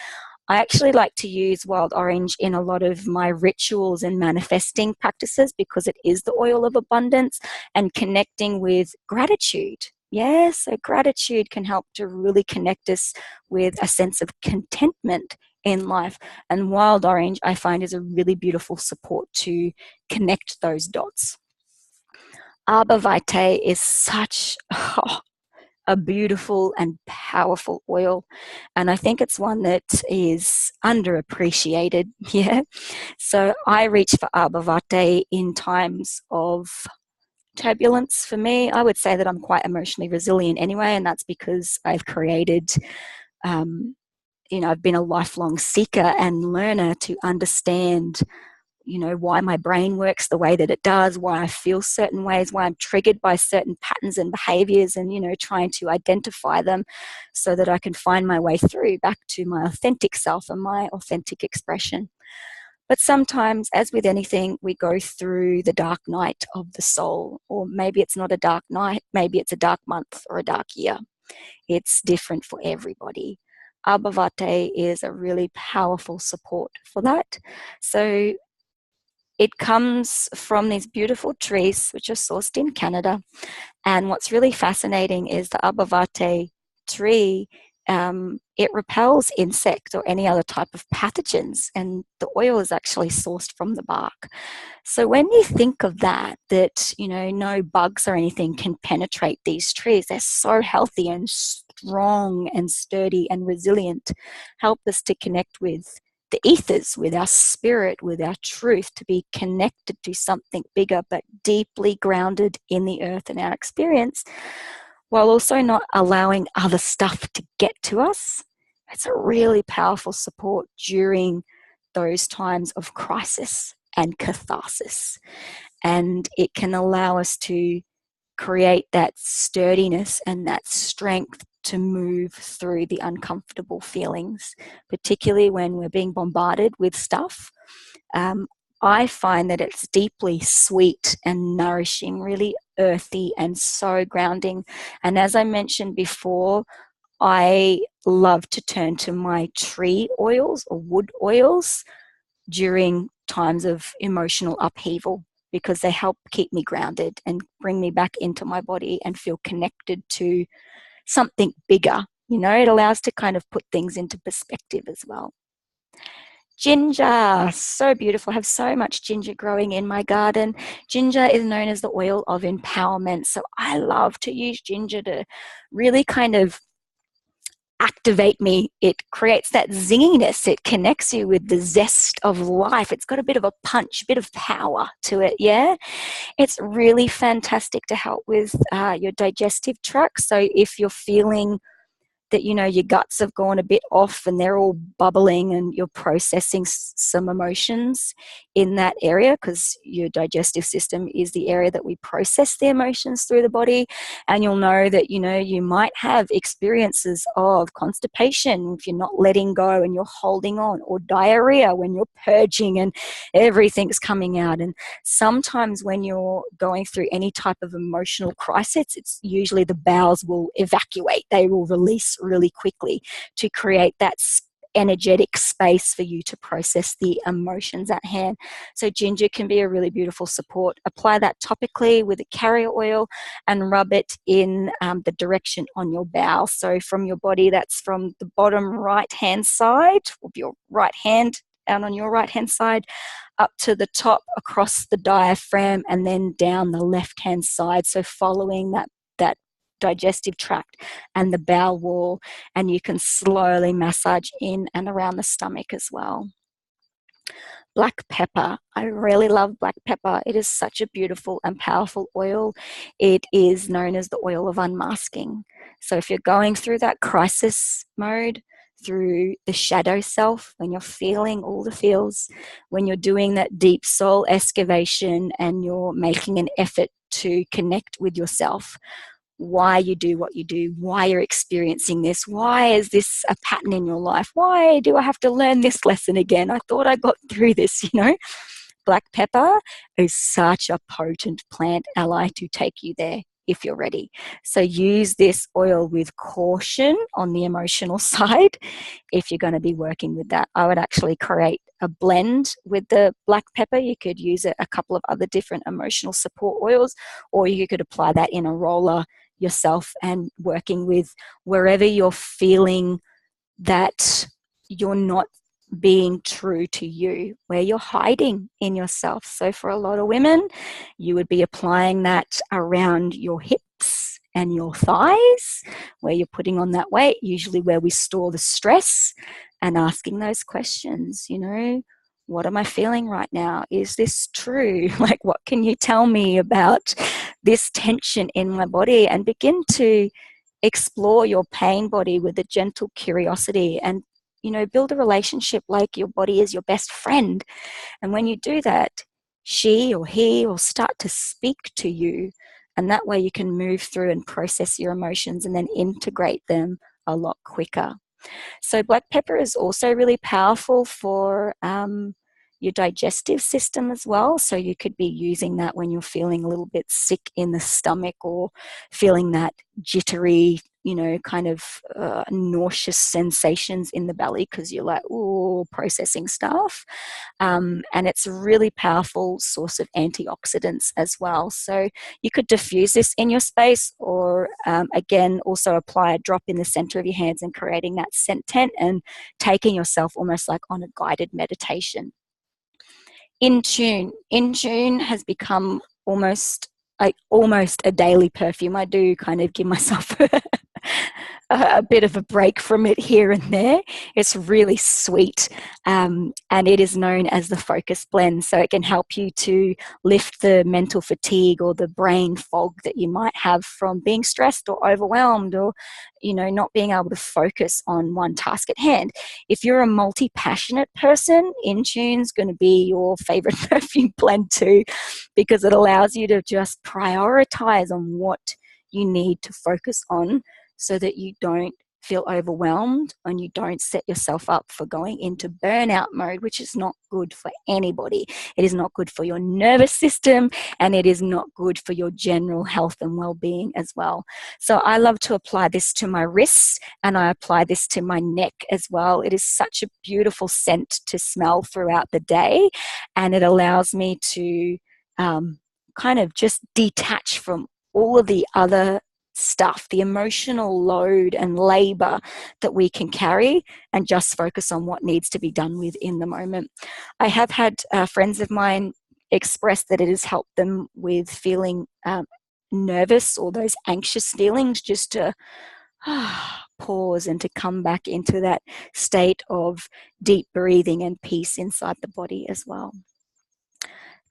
I actually like to use wild orange in a lot of my rituals and manifesting practices because it is the oil of abundance and connecting with gratitude. Yeah, so gratitude can help to really connect us with a sense of contentment in life. And wild orange, I find, is a really beautiful support to connect those dots. Arborvitae is such a beautiful and powerful oil. And I think it's one that is underappreciated. Yeah. So I reach for Arborvitae in times of turbulence. For me, I would say that I'm quite emotionally resilient anyway, and that's because I've created I've been a lifelong seeker and learner to understand, why my brain works the way that it does, why I feel certain ways, why I'm triggered by certain patterns and behaviors, and, trying to identify them so that I can find my way through back to my authentic self and my authentic expression. But sometimes, as with anything, we go through the dark night of the soul, or maybe it's not a dark night, maybe it's a dark month or a dark year. It's different for everybody. Arborvitae is a really powerful support for that. So it comes from these beautiful trees, which are sourced in Canada. And what's really fascinating is the Arborvitae tree, it repels insect or any other type of pathogens, and the oil is actually sourced from the bark. So when you think of that, no bugs or anything can penetrate these trees, they're so healthy and strong and sturdy and resilient, help us to connect with the ethers, with our spirit, with our truth, to be connected to something bigger but deeply grounded in the earth and our experience, while also not allowing other stuff to get to us. It's a really powerful support during those times of crisis and catharsis. And it can allow us to create that sturdiness and that strength to move through the uncomfortable feelings, particularly when we're being bombarded with stuff. I find that it's deeply sweet and nourishing, really earthy and so grounding. And as I mentioned before, I love to turn to my tree oils or wood oils during times of emotional upheaval, because they help keep me grounded and bring me back into my body and feel connected to something bigger. It allows to kind of put things into perspective as well. Ginger, so beautiful. I have so much ginger growing in my garden. Ginger is known as the oil of empowerment. So I love to use ginger to really kind of activate me. It creates that zinginess. It connects you with the zest of life. It's got a bit of a punch, a bit of power to it. Yeah. It's really fantastic to help with your digestive tract. So if you're feeling that, your guts have gone a bit off and they're all bubbling and you're processing some emotions in that area, because your digestive system is the area that we process the emotions through the body. And you'll know that, you might have experiences of constipation if you're not letting go and you're holding on, or diarrhea when you're purging and everything's coming out. And sometimes when you're going through any type of emotional crisis, it's usually the bowels will evacuate. They will release really quickly to create that energetic space for you to process the emotions at hand. So ginger can be a really beautiful support. Apply that topically with a carrier oil and rub it in the direction on your bowel. So from your body, that's from the bottom right hand side of your right hand, and on your right hand side, up to the top across the diaphragm, and then down the left hand side. So following that digestive tract and the bowel wall, and you can slowly massage in and around the stomach as well. Black pepper. I really love black pepper. It is such a beautiful and powerful oil. It is known as the oil of unmasking. So if you're going through that crisis mode, through the shadow self, when you're feeling all the feels, when you're doing that deep soul excavation and you're making an effort to connect with yourself, why you do what you do, why you're experiencing this, why is this a pattern in your life, why do I have to learn this lesson again? I thought I got through this, Black pepper is such a potent plant ally to take you there if you're ready. So use this oil with caution on the emotional side if you're going to be working with that. I would actually create a blend with the black pepper. You could use a couple of other different emotional support oils, or you could apply that in a roller yourself and working with wherever you're feeling that you're not being true to you, where you're hiding in yourself. So for a lot of women, you would be applying that around your hips and your thighs, where you're putting on that weight, usually where we store the stress, and asking those questions, what am I feeling right now? Is this true? Like, what can you tell me about this tension in my body? And begin to explore your pain body with a gentle curiosity, and build a relationship like your body is your best friend. And when you do that, she or he will start to speak to you. And that way you can move through and process your emotions and then integrate them a lot quicker. So black pepper is also really powerful for your digestive system as well. So you could be using that when you're feeling a little bit sick in the stomach or feeling that jittery, kind of nauseous sensations in the belly because you're like, oh, processing stuff. And it's a really powerful source of antioxidants as well. So you could diffuse this in your space, or again, also apply a drop in the center of your hands and creating that scent tent and taking yourself almost like on a guided meditation. In Tune has become almost a daily perfume. I do kind of give myself a bit of a break from it here and there. It's really sweet, and it is known as the focus blend, so it can help you to lift the mental fatigue or the brain fog that you might have from being stressed or overwhelmed, or not being able to focus on one task at hand. If you're a multi-passionate person, Intune's going to be your favorite perfume blend too, because it allows you to just prioritize on what you need to focus on, so that you don't feel overwhelmed and you don't set yourself up for going into burnout mode, which is not good for anybody. It is not good for your nervous system, and it is not good for your general health and well-being as well. So I love to apply this to my wrists, and I apply this to my neck as well. It is such a beautiful scent to smell throughout the day, and it allows me to kind of just detach from all of the other stuff, the emotional load and labor that we can carry, and just focus on what needs to be done within the moment. I have had friends of mine express that it has helped them with feeling nervous or those anxious feelings, just to pause and to come back into that state of deep breathing and peace inside the body as well.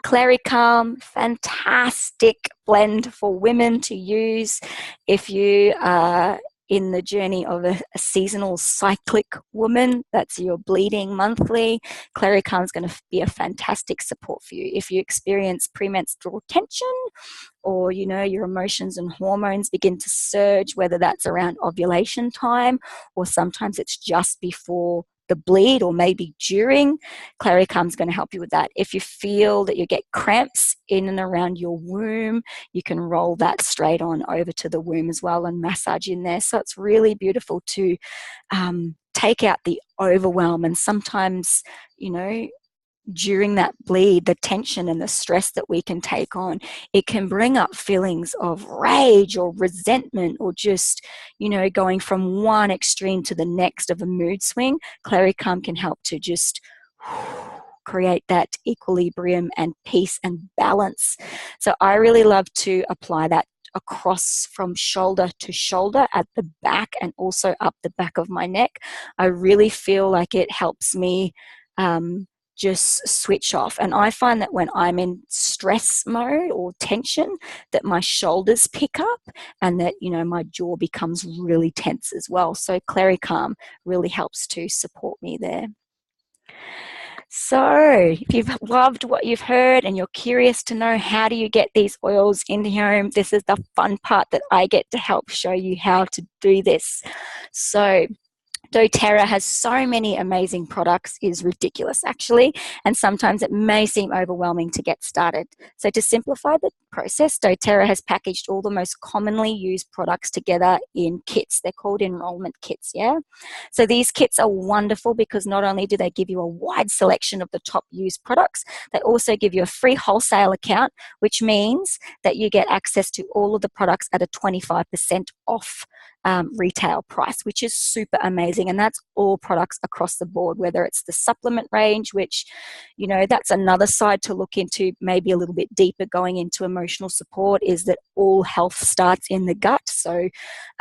Claricalm, fantastic blend for women to use if you are in the journey of a seasonal cyclic woman, that's your bleeding monthly. Claricalm is going to be a fantastic support for you. If you experience premenstrual tension, or your emotions and hormones begin to surge, whether that's around ovulation time or sometimes it's just before the bleed or maybe during, Claricalm is going to help you with that. If you feel that you get cramps in and around your womb, you can roll that straight on over to the womb as well and massage in there. So it's really beautiful to take out the overwhelm, and sometimes, during that bleed, the tension and the stress that we can take on, it can bring up feelings of rage or resentment, or just, going from one extreme to the next of a mood swing. Claricalm can help to just create that equilibrium and peace and balance. So I really love to apply that across from shoulder to shoulder, at the back, and also up the back of my neck. I really feel like it helps me just switch off. And I find that when I'm in stress mode or tension, that my shoulders pick up, and that, my jaw becomes really tense as well. So Claricalm really helps to support me there. So if you've loved what you've heard and you're curious to know how do you get these oils into your home, this is the fun part that I get to help show you how to do this. So doTERRA has so many amazing products, is ridiculous actually, and sometimes it may seem overwhelming to get started. So to simplify the process, doTERRA has packaged all the most commonly used products together in kits. They're called enrollment kits, yeah? So these kits are wonderful because not only do they give you a wide selection of the top used products, they also give you a free wholesale account, which means that you get access to all of the products at a 25% off retail price, which is super amazing. And that's all products across the board, whether it's the supplement range, which, that's another side to look into, maybe a little bit deeper going into emotional support, is that all health starts in the gut. So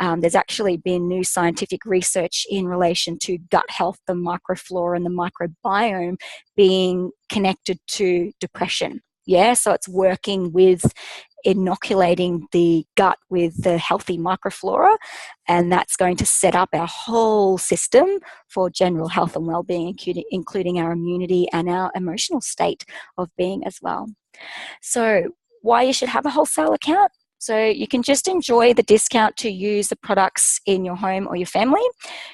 there's actually been new scientific research in relation to gut health, the microflora and the microbiome being connected to depression. Yeah, so it's working with inoculating the gut with the healthy microflora, and that's going to set up our whole system for general health and well-being, including our immunity and our emotional state of being as well. So why you should have a wholesale account? So you can just enjoy the discount to use the products in your home or your family.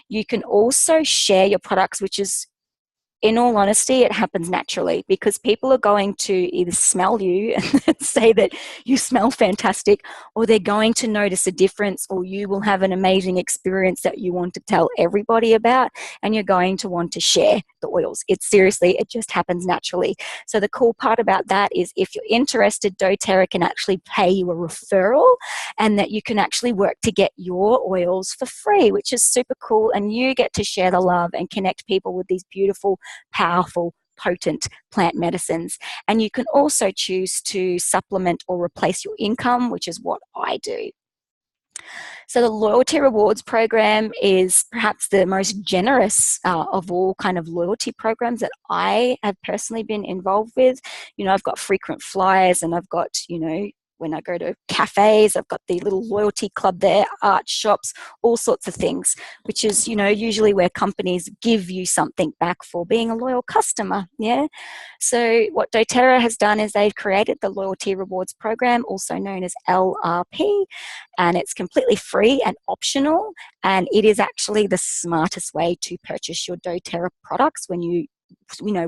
You can also share your products, which is, in all honesty, it happens naturally, because people are going to either smell you and say that you smell fantastic, or they're going to notice a difference, or you will have an amazing experience that you want to tell everybody about, and you're going to want to share the oils. It just happens naturally. So the cool part about that is, if you're interested, doTERRA can actually pay you a referral, and that you can actually work to get your oils for free, which is super cool. And you get to share the love and connect people with these beautiful, powerful, potent plant medicines. And you can also choose to supplement or replace your income, which is what I do. So the loyalty rewards program is perhaps the most generous of all kind of loyalty programs that I have personally been involved with. You know, I've got frequent flyers, and I've got, you know, when I go to cafes, I've got the little loyalty club there, art shops, all sorts of things, which is, you know, usually where companies give you something back for being a loyal customer. Yeah. So what doTERRA has done is they've created the loyalty rewards program, also known as LRP, and it's completely free and optional. And it is actually the smartest way to purchase your doTERRA products when we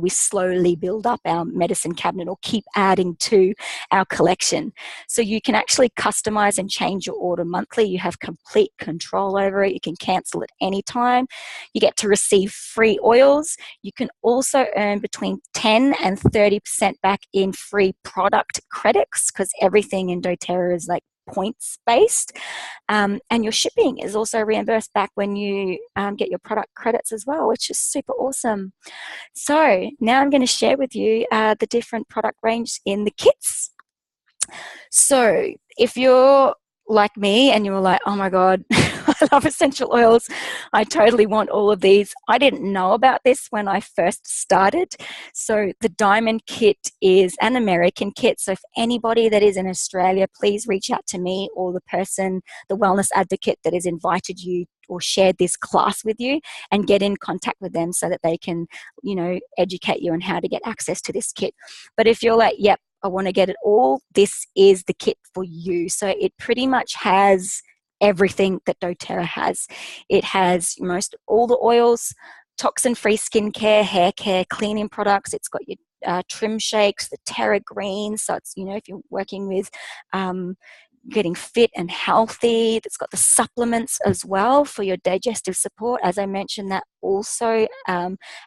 slowly build up our medicine cabinet or keep adding to our collection. So you can actually customize and change your order monthly. You have complete control over it. You can cancel at any time. You get to receive free oils. You can also earn between 10 and 30% back in free product credits, because everything in doTERRA is like points based, and your shipping is also reimbursed back when you get your product credits as well, which is super awesome. So now I'm going to share with you the different product range in the kits. So if you're like me and you're like, oh my God, I love essential oils, I totally want all of these. I didn't know about this when I first started. So the Diamond Kit is an American kit. So if anybody that is in Australia, please reach out to me or the wellness advocate that has invited you or shared this class with you, and get in contact with them so that they can, you know, educate you on how to get access to this kit. But if you're like, yep, I want to get it all, this is the kit for you. So it pretty much has everything that doTERRA has. It has all the oils, toxin-free skincare, hair care, cleaning products. It's got your trim shakes, the Terra Greens. So it's, you know, if you're working with getting fit and healthy. It's got the supplements as well for your digestive support. As I mentioned, that also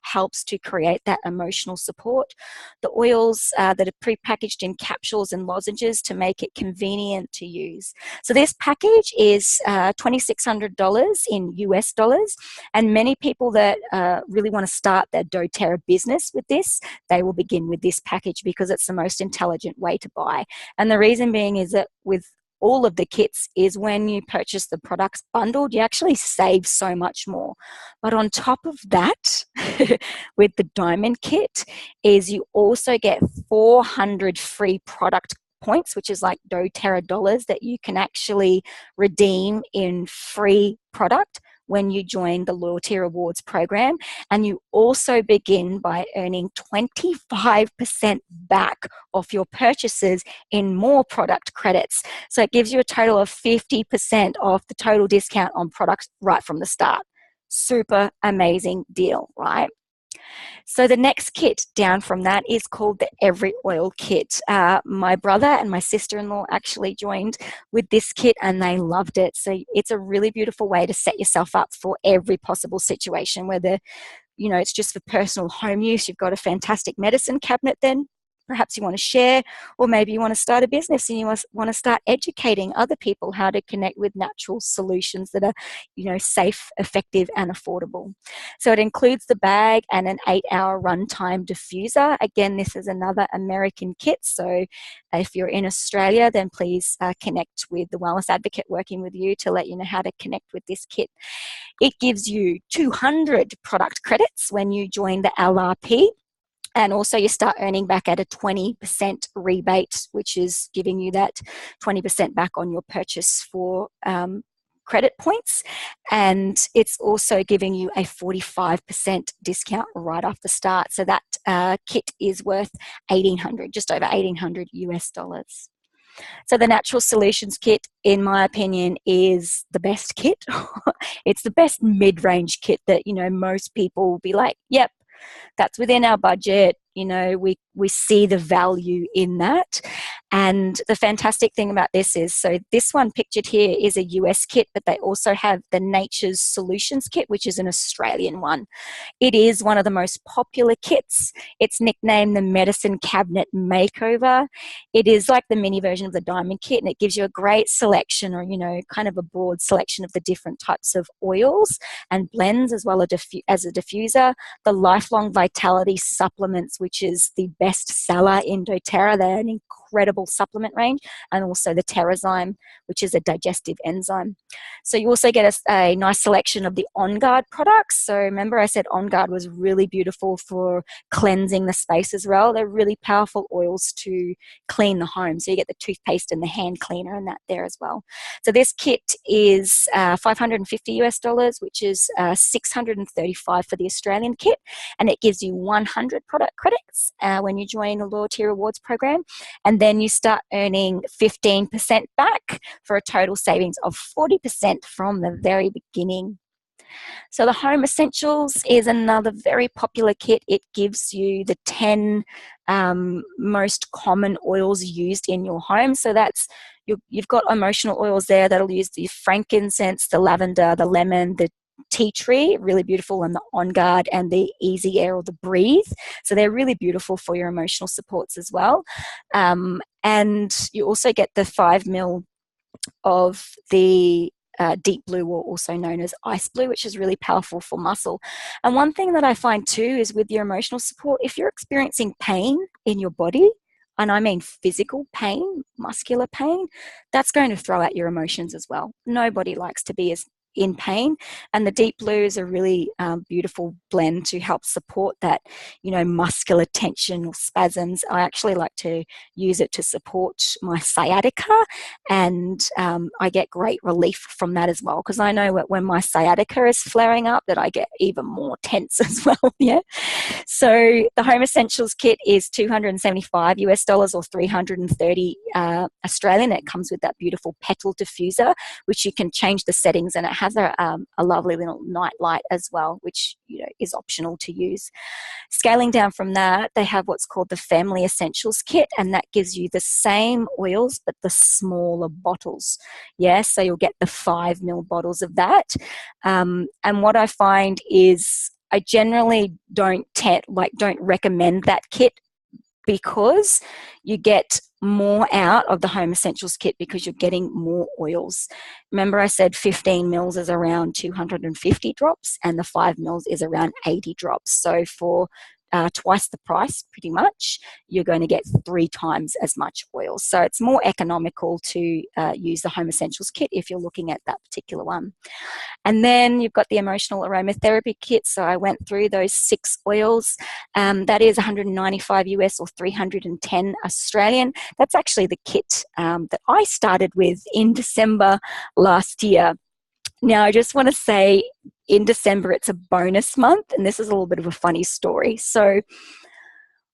helps to create that emotional support. The oils that are pre-packaged in capsules and lozenges to make it convenient to use. So this package is $2,600 in US dollars, and many people that really want to start their doTERRA business with this, they will begin with this package because it's the most intelligent way to buy. And the reason being is that with all of the kits is when you purchase the products bundled, you actually save so much more. But on top of that, with the Diamond Kit, is you also get 400 free product points, which is like doTERRA dollars that you can actually redeem in free product when you join the loyalty rewards program. And you also begin by earning 25% back off your purchases in more product credits. So it gives you a total of 50% off the total discount on products right from the start. Super amazing deal, right? So the next kit down from that is called the Every Oil Kit. My brother and my sister-in-law actually joined with this kit and they loved it. So it's a really beautiful way to set yourself up for every possible situation, whether, you know, it's just for personal home use. You've got a fantastic medicine cabinet then. Perhaps you want to share, or maybe you want to start a business and you want to start educating other people how to connect with natural solutions that are, you know, safe, effective, and affordable. So it includes the bag and an 8-hour runtime diffuser. Again, this is another American kit. So if you're in Australia, then please connect with the Wellness Advocate working with you to let you know how to connect with this kit. It gives you 200 product credits when you join the LRP. And also you start earning back at a 20% rebate, which is giving you that 20% back on your purchase for credit points. And it's also giving you a 45% discount right off the start. So that kit is worth $1,800, just over $1,800 US dollars. So the Natural Solutions kit, in my opinion, is the best kit. It's the best mid-range kit that, you know, most people will be like, yep, that's within our budget. You know, we see the value in that. And the fantastic thing about this is, so this one pictured here is a US kit, but they also have the Nature's Solutions kit, which is an Australian one. It is one of the most popular kits. It's nicknamed the Medicine Cabinet Makeover. It is like the mini version of the Diamond Kit, and it gives you a great selection, or, you know, kind of a broad selection of the different types of oils and blends, as well as a diffuser. The Lifelong Vitality supplements, which is the best seller in doTERRA. They're an incredible supplement range, and also the Terrazyme, which is a digestive enzyme. So you also get a nice selection of the On Guard products. So remember I said On Guard was really beautiful for cleansing the space as well. They're really powerful oils to clean the home. So you get the toothpaste and the hand cleaner and that there as well. So this kit is $550 US dollars, which is $635 for the Australian kit, and it gives you 100 product credits when you join a loyalty rewards program. And then you start earning 15% back for a total savings of 40% from the very beginning. So the Home Essentials is another very popular kit. It gives you the 10 most common oils used in your home. So that's, you've got emotional oils there that'll use the frankincense, the lavender, the lemon, the tea tree, really beautiful, and the On Guard and the Easy Air or the Breathe. So they're really beautiful for your emotional supports as well. And you also get the 5 ml of the deep blue, or also known as ice blue, which is really powerful for muscle. And one thing that I find too is with your emotional support, if you're experiencing pain in your body, and I mean physical pain, muscular pain, that's going to throw out your emotions as well. Nobody likes to be as in pain, and the deep blue is a really beautiful blend to help support that, you know, muscular tension or spasms. I actually like to use it to support my sciatica, and I get great relief from that as well, because I know that when my sciatica is flaring up that I get even more tense as well. Yeah. So the Home Essentials kit is $275 US dollars or 330 Australian. It comes with that beautiful petal diffuser, which you can change the settings, and it has a lovely little night light as well, which, you know, is optional to use. Scaling down from that, they have what's called the Family Essentials kit, and that gives you the same oils but the smaller bottles. Yeah, so you'll get the 5 ml bottles of that. And what I find is I generally don't recommend that kit, because you get more out of the Home Essentials kit because you're getting more oils. Remember I said 15 mils is around 250 drops, and the 5 mils is around 80 drops. So for twice the price, pretty much, you're going to get 3 times as much oil. So it's more economical to use the Home Essentials kit if you're looking at that particular one. And then you've got the Emotional Aromatherapy kit. So I went through those 6 oils. That is $195 US or 310 Australian. That's actually the kit that I started with in December last year. Now, I just want to say, in December, it's a bonus month, and this is a little bit of a funny story. So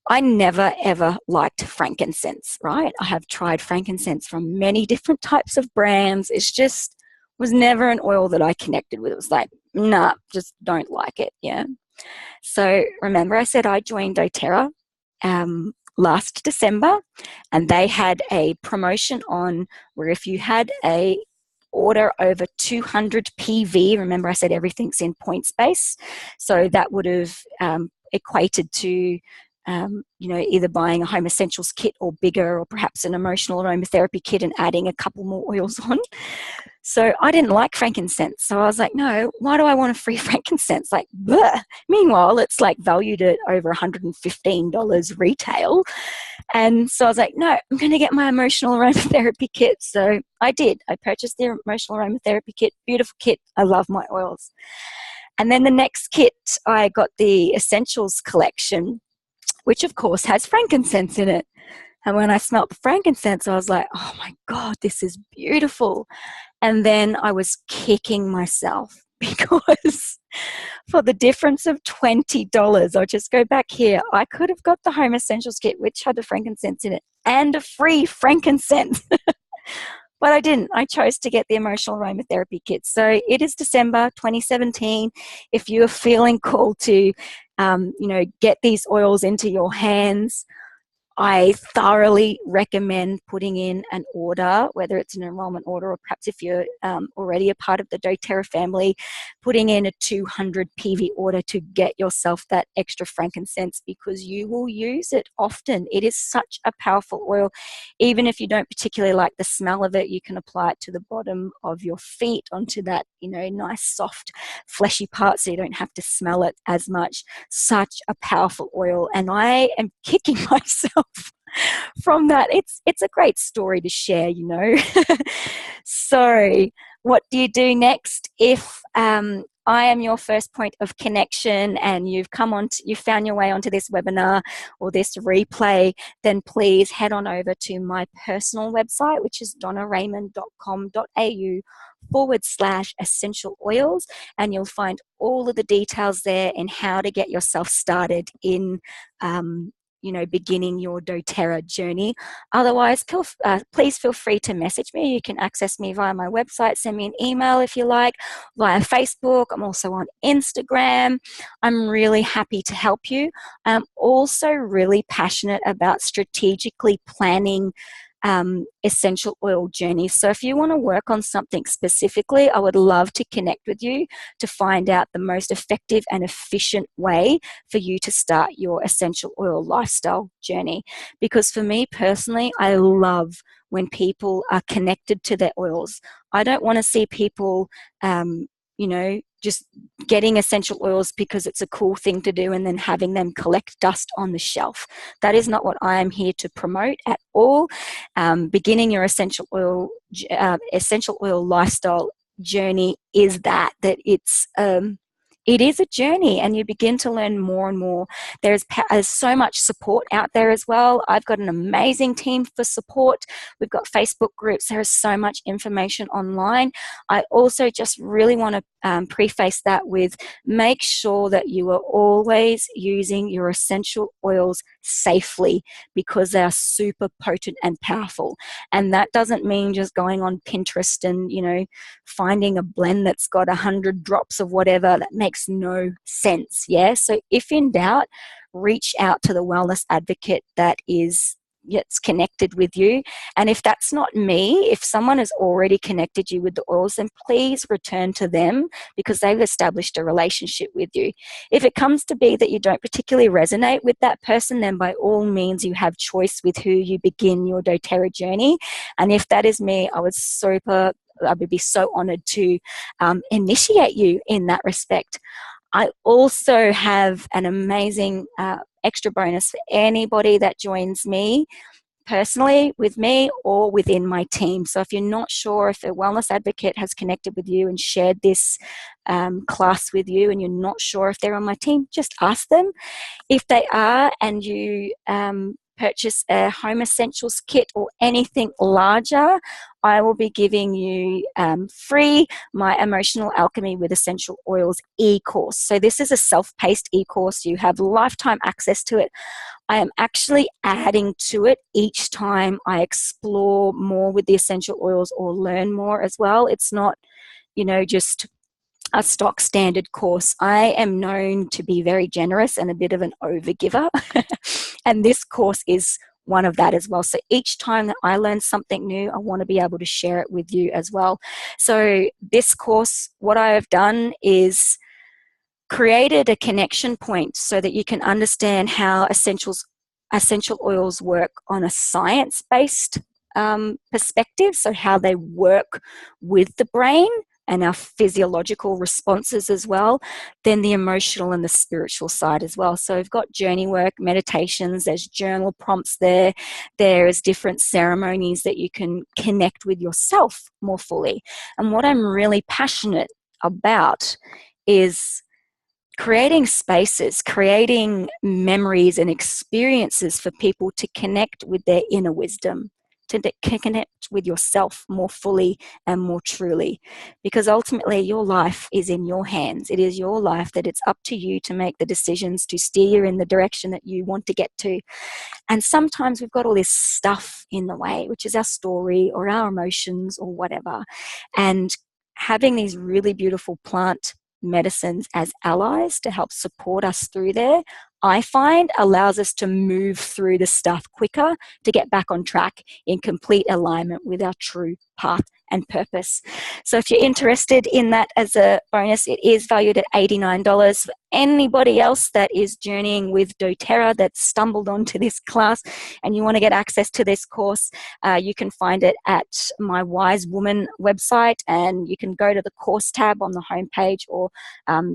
I never, ever liked frankincense, right? I have tried frankincense from many different types of brands. It's just was never an oil that I connected with. It was like, nah, just don't like it, yeah? So remember I said I joined doTERRA last December, and they had a promotion on where if you had a order over 200 PV, remember I said everything's in points base, so that would have equated to either buying a Home Essentials kit or bigger, or perhaps an emotional aromatherapy kit and adding a couple more oils on. So I didn't like frankincense. So I was like, no, why do I want a free frankincense? Like, bleh. Meanwhile, it's like valued at over $115 retail. And so I was like, no, I'm going to get my emotional aromatherapy kit. So I did. I purchased the emotional aromatherapy kit. Beautiful kit. I love my oils. And then the next kit, I got the Essentials collection. which of course has frankincense in it. And when I smelt the frankincense, I was like, oh my God, this is beautiful. And then I was kicking myself because for the difference of $20, I'll just go back here, I could have got the Home Essentials kit, which had the frankincense in it, and a free frankincense. But I didn't. I chose to get the emotional aromatherapy kit. So it is December 2017. If you are feeling called to, get these oils into your hands, I thoroughly recommend putting in an order, whether it's an enrollment order or perhaps if you're already a part of the doTERRA family, putting in a 200 PV order to get yourself that extra frankincense, because you will use it often. It is such a powerful oil. Even if you don't particularly like the smell of it, you can apply it to the bottom of your feet, onto that, nice, soft, fleshy part, so you don't have to smell it as much. Such a powerful oil, and I am kicking myself from that. It's a great story to share, So what do you do next if I am your first point of connection and you've found your way onto this webinar or this replay? Then please head on over to my personal website, which is donnaraymond.com.au/essential oils, and you'll find all of the details there in how to get yourself started in beginning your doTERRA journey. Otherwise, please feel free to message me. You can access me via my website, send me an email if you like, via Facebook. I'm also on Instagram. I'm really happy to help you. I'm also really passionate about strategically planning essential oil journeys. So if you want to work on something specifically, I would love to connect with you to find out the most effective and efficient way for you to start your essential oil lifestyle journey. Because for me personally, I love when people are connected to their oils. I don't want to see people, just getting essential oils because it's a cool thing to do and then having them collect dust on the shelf. That is not what I am here to promote at all. Beginning your essential oil lifestyle journey is that it is a journey, and you begin to learn more and more. There's so much support out there as well. I've got an amazing team for support. We've got Facebook groups. There is so much information online. I also just really want to preface that with, make sure that you are always using your essential oils safely, because they are super potent and powerful. And that doesn't mean just going on Pinterest and, finding a blend that's got 100 drops of whatever. That makes no sense. Yeah. So if in doubt, reach out to the wellness advocate that's connected with you. And if that's not me, if someone has already connected you with the oils, then please return to them, because they've established a relationship with you. If it comes to be that you don't particularly resonate with that person, then by all means you have choice with who you begin your doTERRA journey. And if that is me, I would be so honored to initiate you in that respect. I also have an amazing extra bonus for anybody that joins me personally, with me or within my team. So if you're not sure if a wellness advocate has connected with you and shared this class with you, and you're not sure if they're on my team, just ask them. If they are, and you purchase a Home Essentials kit or anything larger, I will be giving you free my Emotional Alchemy with Essential Oils e-course. So this is a self-paced e-course. You have lifetime access to it. I am actually adding to it each time I explore more with the essential oils or learn more as well. It's not, just a stock standard course. I am known to be very generous and a bit of an overgiver. And this course is one of that as well. So each time that I learn something new, I want to be able to share it with you as well. So this course, what I have done is created a connection point so that you can understand how essential oils work on a science-based perspective, so how they work with the brain and our physiological responses as well, then the emotional and the spiritual side as well. So we've got journey work, meditations, there's journal prompts there's different ceremonies that you can connect with yourself more fully. And what I'm really passionate about is creating spaces, creating memories and experiences for people to connect with their inner wisdom, to connect with yourself more fully and more truly. Because ultimately, your life is in your hands. It is your life that it's up to you to make the decisions to steer you in the direction that you want to get to. And sometimes we've got all this stuff in the way, which is our story or our emotions or whatever. And having these really beautiful plant medicines as allies to help support us through there, I find allows us to move through the stuff quicker, to get back on track in complete alignment with our true path and purpose. So if you're interested in that as a bonus, it is valued at $89. For anybody else that is journeying with doTERRA that stumbled onto this class and you want to get access to this course, you can find it at my Wise Woman website, and you can go to the course tab on the homepage, or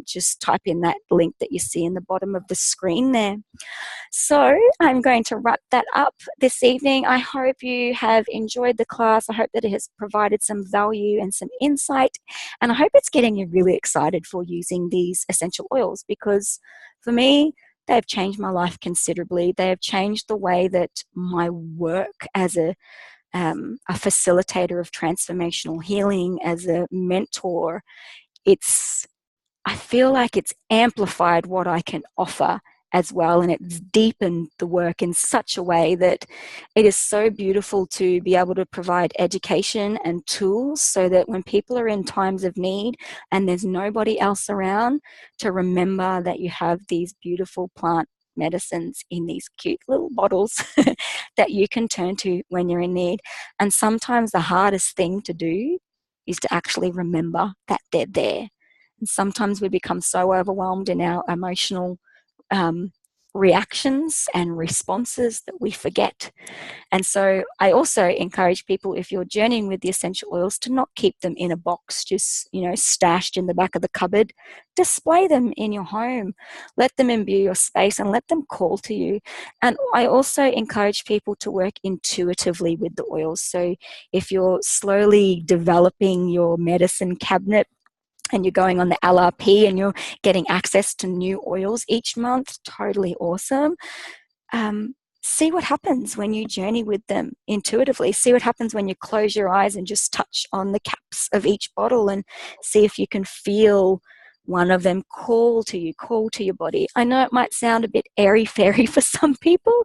just type in that link that you see in the bottom of the screen there. So I'm going to wrap that up this evening. I hope you have enjoyed the class. I hope that it has provided some value and some insight. And I hope it's getting you really excited for using these essential oils, because for me, they've changed my life considerably. They have changed the way that my work as a facilitator of transformational healing, as a mentor, I feel like it's amplified what I can offer as well, and it's deepened the work in such a way that it is so beautiful to be able to provide education and tools so that when people are in times of need and there's nobody else around, to remember that you have these beautiful plant medicines in these cute little bottles that you can turn to when you're in need. And sometimes the hardest thing to do is to actually remember that they're there. And sometimes we become so overwhelmed in our emotional reactions and responses that we forget. And so I also encourage people, if you're journeying with the essential oils, to not keep them in a box, just, stashed in the back of the cupboard. Display them in your home. Let them imbue your space and let them call to you. And I also encourage people to work intuitively with the oils. So if you're slowly developing your medicine cabinet, and you're going on the LRP and you're getting access to new oils each month, totally awesome. See what happens when you journey with them intuitively. See what happens when you close your eyes and just touch on the caps of each bottle, and see if you can feel one of them call to you, call to your body. I know it might sound a bit airy-fairy for some people,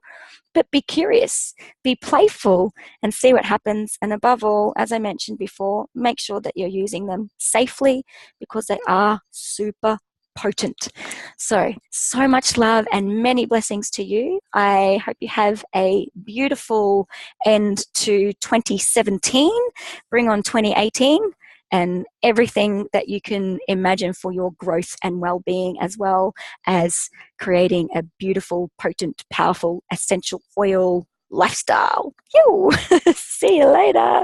but be curious, be playful, and see what happens. And above all, as I mentioned before, make sure that you're using them safely, because they are super potent. So much love and many blessings to you. I hope you have a beautiful end to 2017. Bring on 2018 and everything that you can imagine for your growth and well-being, as well as creating a beautiful, potent, powerful, essential oil lifestyle. See you later.